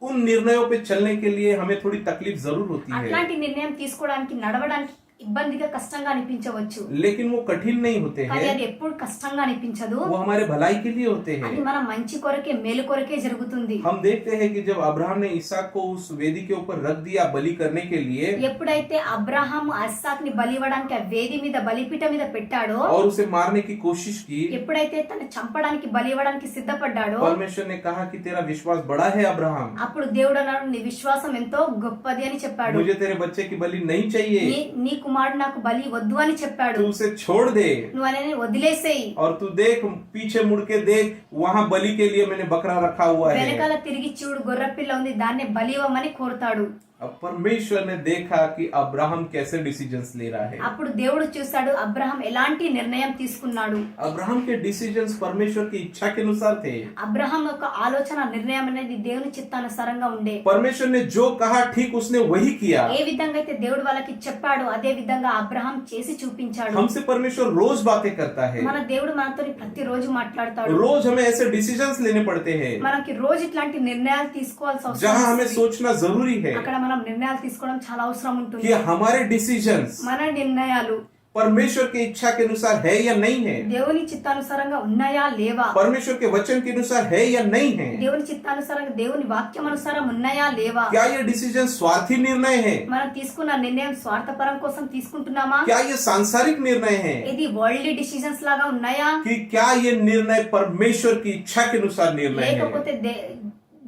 Speaker 10: उन निर्णयों पे चलने के लिए हमें थोड़ी तकलीफ जरूर होती है,
Speaker 11: అట్లాంటి నిర్ణయం తీసుకోవడానికి నడవడానికి ఇబ్బందిగా కష్టంగా అనిపించవచ్చు,
Speaker 10: लेकिन वो कठिन नहीं होते
Speaker 11: కానీ
Speaker 10: हैं,
Speaker 11: అది ఎప్పుడు కష్టంగా అనిపించదు.
Speaker 10: वो हमारे भलाई के लिए होते हैं।
Speaker 11: అది మన మంచి కొరకే, మేలు కొరకే జరుగుతుంది.
Speaker 10: हम देखते हैं कि जब अब्राहम ने इसहाक को उस वेदी के ऊपर रख दिया बलि करने के लिए,
Speaker 11: ఎప్పుడైతే అబ్రహాం ఇస్సాక్ ని బలి ఇవ్వడానికి ఆ వేది మీద, బలిపీఠ మీద పెట్టాడో,
Speaker 10: और उसे मारने की कोशिश की,
Speaker 11: ఎప్పుడైతే తను చంపడానికి బలి ఇవ్వడానికి సిద్ధపడ్డాడో,
Speaker 10: परमेश्वर ने कहा कि तेरा विश्वास बड़ा है अब्राहम,
Speaker 11: అప్పుడు దేవుడు అన్నాడు, నీ విశ్వాసం ఎంతో గొప్పది అని చెప్పాడు.
Speaker 10: मुझे तेरे बच्चे की बलि नहीं चाहिए,
Speaker 11: నీ కుమారుడు నాకు బలి వద్దు అని చెప్పాడు.
Speaker 10: तू उसे छोड़ दे
Speaker 11: నువ్వు ఆయనని వదిలేసేయి,
Speaker 10: और तू देख पीछे मुड़ के देख, वहाँ बलि के लिए मैंने बकरा रखा हुआ है।
Speaker 11: వెనకాల తిరిగి చూడు, గొర్రెపిల్ల ఉంది, దాన్ని బలి ఇవ్వమని కోరుతాడు.
Speaker 10: अब परमेश्वर ने देखा कि अब्राहम कैसे डिसीजंस ले रहा है,
Speaker 11: అప్పుడు దేవుడు చూశాడు అబ్రహాం ఎలాంటి నిర్ణయం తీసుకున్నాడు.
Speaker 10: अब्राहम के डिसीजंस परमेश्वर की इच्छा के अनुसार थे,
Speaker 11: అబ్రహాం యొక్క ఆలోచన, నిర్ణయం అనేది దేవుని చిత్తానుసారంగా ఉండే.
Speaker 10: परमेश्वर ने जो कहा ठीक उसने वही किया।
Speaker 11: ఏ విధంగా అయితే దేవుడు వాళ్ళకి చెప్పాడు అదే విధంగా అబ్రహాం చేసి చూపించాడు.
Speaker 10: हमसे परमेश्वर रोज बातें करता है,
Speaker 11: మన దేవుడు మనతో ప్రతిరోజు మాట్లాడతాడు.
Speaker 10: रोज हमें ऐसे डिसीजंस लेने पड़ते हैं
Speaker 11: మనకి రోజు ఇట్లాంటి నిర్ణయాలు తీసుకోవాల్సి అవసరం
Speaker 10: जहाँ हमें
Speaker 11: ఉంది.
Speaker 10: सोचना जरूरी है
Speaker 11: అక్కడ మనం నిర్ణయాలు తీసుకోవడం చాలా అవసరం ఉంటుంది.
Speaker 10: कि हमारे डिसीजंस
Speaker 11: మన నిర్ణయాలు
Speaker 10: परमेश्वर की इच्छा के अनुसार है या नहीं है,
Speaker 11: దేవుని చిత్తానుసారంగా ఉన్నాయా లేవా,
Speaker 10: परमेश्वर के वचन के अनुसार है या नहीं है,
Speaker 11: దేవుని చిత్తానుసారంగా దేవుని వాక్యం అనుసారం ఉన్నాయా లేవా,
Speaker 10: क्या ये डिसीजन स्वार्थी निर्णय है,
Speaker 11: మనం తీసుకున్న నిర్ణయం స్వార్థపరం కోసం తీసుకుంటున్నామా,
Speaker 10: क्या ये सांसारिक निर्णय है,
Speaker 11: ఇది వరల్డ్లీ డిసిజన్స్ లాగా ఉన్నాయా,
Speaker 10: कि क्या ये निर्णय परमेश्वर की इच्छा के अनुसार निर्णय है।
Speaker 11: లేకపోతే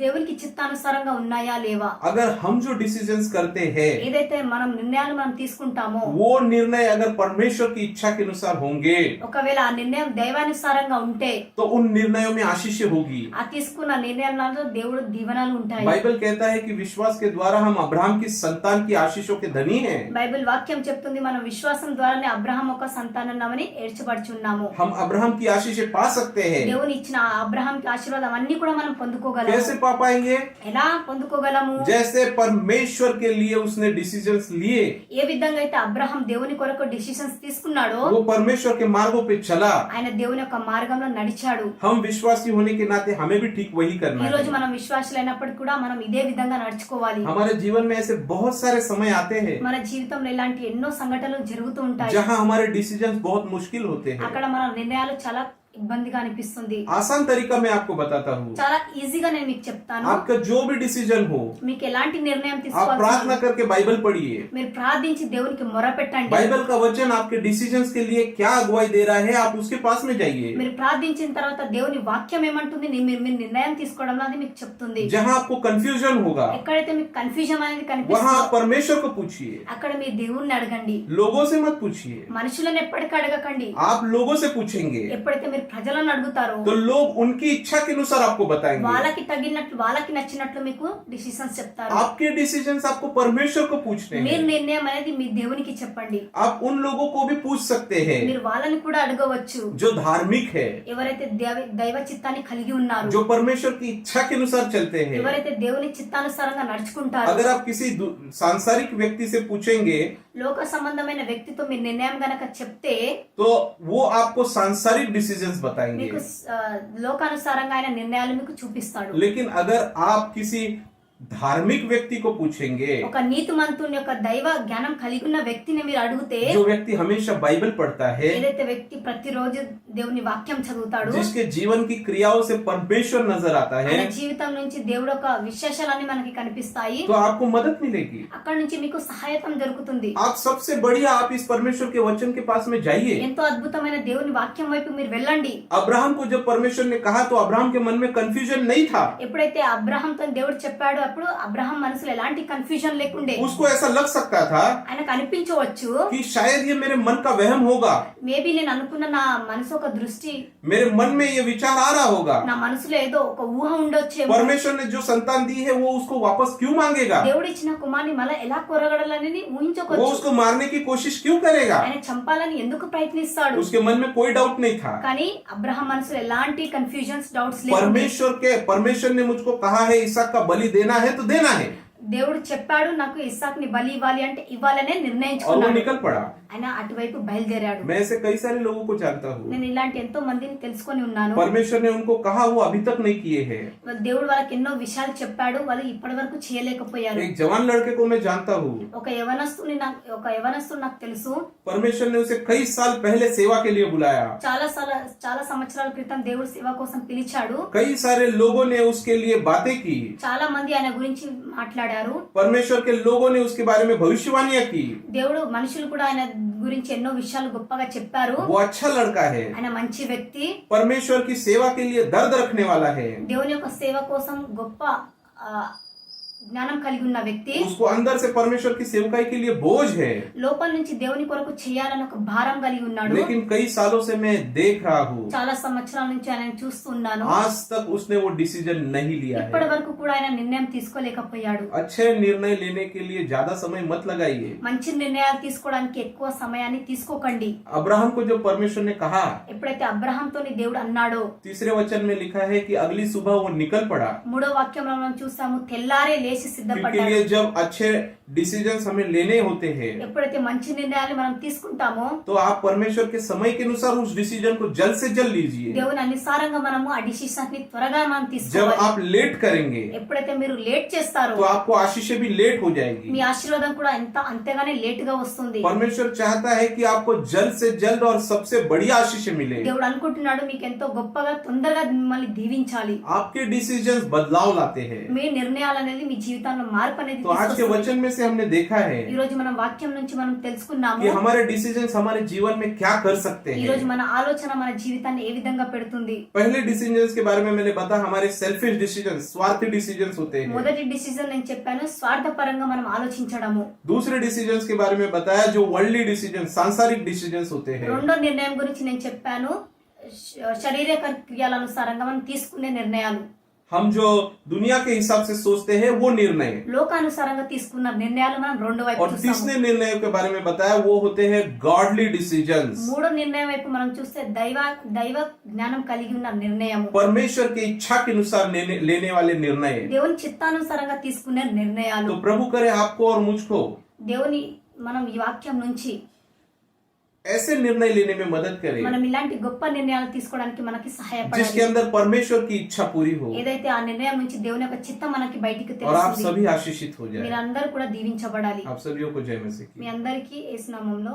Speaker 11: దేవునికి చిత్తానుసారంగా ఉన్నాయా లేవా.
Speaker 10: अगर हम जो डिसीजंस करते हैं,
Speaker 11: ఏదైతే మనం నిర్ణయాలు మనం తీసుకుంటామో
Speaker 10: वो निर्णय अगर परमेश्वर की इच्छा के अनुसार होंगे,
Speaker 11: ఒకవేళ ఆ నిర్ణయం దైవానుసారంగా ఉంటే
Speaker 10: तो उन निर्णयों में आशीष होगी।
Speaker 11: ఆ తీసుకున్న నిర్ణయాలలో దేవుడు దీవెనలు ఉంటాయి.
Speaker 10: बाइबल कहता है कि विश्वास के द्वारा हम अब्राहम की संतान की आशीषों के धनी हैं।
Speaker 11: బైబిల్ వాక్యం చెప్తుంది మనం విశ్వాసం ద్వారానే అబ్రహాం ఒక సంతానమని ఏర్చబడుచున్నాము.
Speaker 10: हम अब्राहम की आशीषें पा सकते हैं।
Speaker 11: దేవుని ఇచ్చిన అబ్రహాంకి ఆశీర్వాదం అన్ని కూడా మనం పొందుకోగలము.
Speaker 10: कैसे पा पाएंगे?
Speaker 11: ఎలా పొందుకోగలము?
Speaker 10: जैसे परमेश्वर के लिए उसने डिसीजंस लिए,
Speaker 11: ఏ విధంగా అయితే అబ్రహాం దేవుని కొరకు డిసిషన్స్ తీసుకున్నాడో,
Speaker 10: वो परमेश्वर के मार्गों पे चला।
Speaker 11: ఆయన దేవుని యొక్క మార్గంలో నడిచాడు.
Speaker 10: हम विश्वासी होने के नाते हमें भी ठीक वही करना
Speaker 11: ఈ రోజు
Speaker 10: है।
Speaker 11: మనం విశ్వాసులైనప్పటికీ కూడా మనం ఇదే విధంగా నడుచుకోవాలి.
Speaker 10: हमारे जीवन में ऐसे बहुत सारे समय आते हैं
Speaker 11: మన జీవితంలో ఇలాంటి ఎన్నో సంఘటనలు జరుగుతూ ఉంటాయి.
Speaker 10: जहाँ हमारे डिसीजंस बहुत मुश्किल होते हैं।
Speaker 11: అక్కడ మన నిర్ణయాలు చాలా ఇబ్బందిగా అనిపిస్తుంది.
Speaker 10: आसान तरीका मैं आपको बताता हूँ।
Speaker 11: చాలా ఈజీగా నేను మీకు చెప్తాను.
Speaker 10: आपका जो भी डिसीजन हो,
Speaker 11: మీకు ఎలాంటి నిర్ణయం
Speaker 10: आप
Speaker 11: తీసుకోవాలి,
Speaker 10: प्रार्थना करके बाइबल पढ़िए।
Speaker 11: మీరు ప్రార్థించి దేవునికి మొర పెట్టండి.
Speaker 10: बाइबल का वचन आपके डिसीजंस के लिए क्या अगुवाई दे रहा है, आप उसके पास में जाइए।
Speaker 11: మీరు ప్రార్థించిన తర్వాత దేవుని వాక్యం ఏమంటుంది, మీరు నిర్ణయం తీసుకోవడంలో అది మీకు చెప్తుంది.
Speaker 10: जहाँ आपको कंफ्यूजन होगा,
Speaker 11: ఎక్కడైతే మీకు కన్ఫ్యూజన్ అనేది
Speaker 10: वहाँ
Speaker 11: కనిపిస్తుందో
Speaker 10: आप परमेश्वर को पूछिए।
Speaker 11: అక్కడ మీరు దేవుణ్ణి అడగండి.
Speaker 10: लोगों से मत पूछिए,
Speaker 11: మనుషులను ఎప్పటికీ అడగకండి.
Speaker 10: आप लोगों से पूछेंगे
Speaker 11: ఎప్పుడైతే మీరు ప్రజలను అడుగుతారో
Speaker 10: तो लोग उनकी इच्छा के अनुसार आपको बताएंगे।
Speaker 11: వాళ్ళకి తగినట్లు, వాళ్ళకి నచ్చినట్లు మీకు డిసిషన్స్ చెప్తారు.
Speaker 10: आपके डिसीजंस आपको परमेश्वर को पूछने
Speaker 11: మీరు
Speaker 10: हैं।
Speaker 11: నిర్ణయం అనేది మీ దేవునికి చెప్పండి.
Speaker 10: आप उन लोगों को भी पूछ सकते हैं
Speaker 11: మీరు వాళ్ళని కూడా అడగవచ్చు,
Speaker 10: जो धार्मिक है,
Speaker 11: ఎవరైతే దైవ చిత్తాన్ని కలిగి ఉన్నారు,
Speaker 10: जो परमेश्वर की इच्छा के अनुसार चलते हैं।
Speaker 11: ఎవరైతే దేవుని చిత్తానుసారంగా నడుచుకుంటారు.
Speaker 10: अगर आप किसी सांसारिक व्यक्ति से पूछेंगे
Speaker 11: లోక సంబంధమైన వ్యక్తితో మీరు నిర్ణయం గనక చెప్తే
Speaker 10: तो वो आपको सांसारिक डिसीजन डिसीजंस बताएंगे।
Speaker 11: మీకు లోకానుసారంగా ఆయన నిర్ణయాలు మీకు చూపిస్తాడు.
Speaker 10: लेकिन अगर आप किसी धार्मिक व्यक्ति को पूछेंगे,
Speaker 11: ఒక నీతిమంతుని యొక్క దైవ జ్ఞానం కలిగి ఉన్న వ్యక్తిని మీరు అడిగితే,
Speaker 10: जो व्यक्ति हमेशा बाइबल पढ़ता है,
Speaker 11: ఏదైతే వ్యక్తి ప్రతిరోజు దేవుని వాక్యం చదువుతాడు,
Speaker 10: जिसके जीवन की क्रियाओं से परमेश्वर नजर आता है,
Speaker 11: ఆయన జీవితం నుంచి దేవుడు యొక్క విశేషాలన్నీ మనకి కనిపిస్తాయి.
Speaker 10: तो आपको मदद मिलेगी।
Speaker 11: అక్కడ నుంచి మీకు సహాయతం దొరుకుతుంది.
Speaker 10: आप सबसे बढ़िया आप इस परमेश्वर के वचन के पास में जाइए।
Speaker 11: ఎంతో అద్భుతమైన దేవుని వాక్యం వైపు మీరు వెళ్ళండి.
Speaker 10: अब्राहम को जब परमेश्वर ने कहा तो अब्राहम के मन में कंफ्यूजन नहीं था।
Speaker 11: ఎప్పుడైతే అబ్రహాంతో దేవుడు చెప్పాడు అప్పుడు అబ్రహాం మనసులో ఎలాంటి కన్ఫ్యూజన్ లేకుండే.
Speaker 10: उसको ऐसा लग सकता था
Speaker 11: ఆయనకు అనిపించవచ్చు
Speaker 10: कि शायद ये मेरे मन का वहम होगा,
Speaker 11: మేబీ నేను అనుకున్న నా మనసు ఒక దృష్టి,
Speaker 10: मेरे मन में ये विचार आ रहा होगा,
Speaker 11: నా మనసులో ఏదో ఒక ఊహ ఉండొచ్చేమో,
Speaker 10: परमेश्वर ने जो संतान दी है वो उसको वापस क्यों मांगेगा,
Speaker 11: దేవుడు ఇచ్చిన కుమార్ని మళ్ళీ ఎలా కొరగడాలని
Speaker 10: वो
Speaker 11: ఊహించుకోవచ్చు,
Speaker 10: उसको मारने की कोशिश क्यों करेगा।
Speaker 11: ఆయన చంపాలని ఎందుకు ప్రయత్నిస్తాడు.
Speaker 10: उसके मन में कोई डाउट नहीं था।
Speaker 11: కానీ అబ్రహాం మనసులో ఎలాంటి కన్ఫ్యూజన్స్ డౌట్స్ లేవు.
Speaker 10: परमेश्वर ने मुझको कहा है इसहाक का बलि देना है तो देना है,
Speaker 11: దేవుడు చెప్పాడు నాకు ఇస్సాక్ని బలి ఇవ్వాలి అంటే ఇవ్వాలనే
Speaker 10: और वो
Speaker 11: నిర్ణయించుకున్నాడు.
Speaker 10: निकल पड़ा।
Speaker 11: ఆయన అటువైపు బయలుదేరాడు.
Speaker 10: मैं ऐसे कई सारे लोगों को जानता हूँ,
Speaker 11: నేను ఇలాంటి ఎంతో మందిని తెలుసుకొని ఉన్నాను.
Speaker 10: परमेश्वर ने उनको कहा वो अभी तक नहीं किए हैं।
Speaker 11: దేవుడు వాళ్ళకి ఎన్నో విషయాలు చెప్పాడు, వాళ్ళు ఇప్పటి వరకు చేయలేకపోయారు.
Speaker 10: एक जवान लड़के को मैं जानता हूँ,
Speaker 11: ఒక యవనస్తుడు నాకు తెలుసు.
Speaker 10: परमेश्वर ने उसे कई साल पहले सेवा के लिए बुलाया।
Speaker 11: చాలా సంవత్సరాల క్రితం దేవుడు సేవ కోసం పిలిచాడు.
Speaker 10: कई सारे लोगों ने उसके लिए बातें की,
Speaker 11: చాలా మంది ఆయన గురించి మాట్లాడారు.
Speaker 10: परमेश्वर के लोगों ने उसके बारे में भविष्यवाणियां की।
Speaker 11: దేవుడు మనుషులు కూడా ఆయన గురించి ఎన్నో విషయాలు గొప్పగా చెప్పారు.
Speaker 10: वो अच्छा लड़का है,
Speaker 11: ఆయన మంచి వ్యక్తి,
Speaker 10: परमेश्वर की सेवा के लिए दर्द रखने वाला है,
Speaker 11: దేవుని యొక్క సేవ కోసం గొప్ప జ్ఞానం కలిగి ఉన్న వ్యక్తి.
Speaker 10: उसको अंदर से परमेश्वर की सेवकाई के लिए बोझ है,
Speaker 11: లోపల నుంచి దేవుని కొరకు చేయాలని ఒక భారం కలిగి ఉన్నాడు.
Speaker 10: लेकिन कई सालों से मैं देख रहा हूँ
Speaker 11: చాలా సంవత్సరాల నుంచి ఆయన చూస్తున్నాను.
Speaker 10: आज तक उसने वो डिसीजन नहीं लिया
Speaker 11: ఇప్పటి
Speaker 10: है।
Speaker 11: వరకు కూడా ఆయన నిర్ణయం తీసుకోలేకపోయాడు.
Speaker 10: अच्छे निर्णय लेने के लिए ज्यादा समय मत लगाइए।
Speaker 11: మంచి నిర్ణయాలు తీసుకోవడానికి ఎక్కువ సమయాన్ని తీసుకోకండి.
Speaker 10: अब्राहम को जब परमेश्वर ने कहा,
Speaker 11: ఎప్పుడైతే అబ్రహాంతో దేవుడు అన్నాడో,
Speaker 10: तीसरे वचन में लिखा है कि अगली सुबह वो निकल पड़ा।
Speaker 11: మూడో వాక్యంలో మనం చూసాము తెల్లారే లేచి
Speaker 10: फिर के
Speaker 11: సిద్ధపడ్డాడు.
Speaker 10: लिए जब अच्छे डिसीजंस हमें लेने होते हैं
Speaker 11: ఎప్పుడైతే మంచి నిర్ణయాలు మనం తీసుకుంటామో
Speaker 10: तो आप परमेश्वर के समय के अनुसार उस डिसीजन को जल्द से जल्द लीजिए।
Speaker 11: దేవుని అనుసారంగా మనము ఆ డిసిషన్ ని త్వరగా మనం
Speaker 10: जब
Speaker 11: తీసుకోవాలి.
Speaker 10: आप लेट करेंगे
Speaker 11: ఎప్పుడైతే మీరు లేట్ చేస్తారో
Speaker 10: तो आपको आशीषें भी लेट हो जाएगी।
Speaker 11: మీ ఆశీర్వాదం కూడా అంతేగానే లేట్ గా వస్తుంది.
Speaker 10: परमेश्वर चाहता है कि आपको जल्द से जल्द और सबसे बढ़िया आशीषें मिले।
Speaker 11: దేవుడు అనుకుంటున్నాడు మీకు ఎంతో గొప్పగా తొందరగా మిమ్మల్ని దీవించాలి.
Speaker 10: आपके डिसीजंस बदलाव लाते हैं।
Speaker 11: మీ నిర్ణయాలు అనేది మీ జీవితంలో మార్పు అనేది
Speaker 10: तो आज के
Speaker 11: తీసుకొస్తుంది.
Speaker 10: वचन में से हमने देखा है
Speaker 11: ఈ రోజు మనం వాక్యం నుంచి మనం తెలుసుకున్నాము
Speaker 10: कि हमारे डिसीजंस हमारे जीवन में क्या कर सकते
Speaker 11: ఈ రోజు
Speaker 10: हैं।
Speaker 11: మన ఆలోచన మన జీవితాన్ని ఏ విధంగా పెడుతుంది.
Speaker 10: पहले डिसीजंस के बारे में मैंने बताया हमारे सेल्फिश डिसीजंस, स्वार्थी डिसीजंस होते हैं।
Speaker 11: మొదటి డిసిజన్ నేను చెప్పాను స్వార్థపరంగా మనం ఆలోచించడము.
Speaker 10: दूसरे डिसीजंस के बारे में बताया जो वर्ल्डली डिसीजन, सांसारिक डिसीजंस होते हैं।
Speaker 11: రెండో నిర్ణయం గురించి నేను చెప్పాను శారీరక క్రియల అనుసారంగా మనం తీసుకునే నిర్ణయాలు.
Speaker 10: हम जो दुनिया के हिसाब से सोचते हैं वो निर्णय,
Speaker 11: లోకానుసారంగా తీసుకున్న నిర్ణయాలు మనం రెండో వైపు
Speaker 10: और
Speaker 11: చూస్తాము.
Speaker 10: तीसरे निर्णयों के बारे में बताया वो होते हैं गॉडली डिसीजंस,
Speaker 11: మూడో నిర్ణయం వైపు మనం చూస్తే దైవ జ్ఞానం కలిగి ఉన్న నిర్ణయము.
Speaker 10: परमेश्वर की इच्छा के अनुसार लेने वाले निर्णय।
Speaker 11: దేవుని చిత్తానుసారంగా తీసుకునే నిర్ణయాలు.
Speaker 10: तो प्रभु करे आपको और मुझको
Speaker 11: దేవుని మనం ఈ వాక్యం నుంచి
Speaker 10: ऐसे निर्णय लेने में मदद करे
Speaker 11: మనం ఇలాంటి గొప్ప నిర్ణయాలు తీసుకోవడానికి మనకి
Speaker 10: जिसके
Speaker 11: సహాయపడాలి.
Speaker 10: अंदर परमेश्वर की इच्छा पूरी हो
Speaker 11: ఏదైతే ఆ నిర్ణయం నుంచి దేవుని యొక్క చిత్తం మనకి బయటికి
Speaker 10: और आप
Speaker 11: తెలుస్తుంది.
Speaker 10: सभी आशीषित हो जाए।
Speaker 11: మీరందరూ కూడా దీవించబడాలి.
Speaker 10: आप सभी को जय मसीह की।
Speaker 11: మీ అందరికీ యేసు నామములో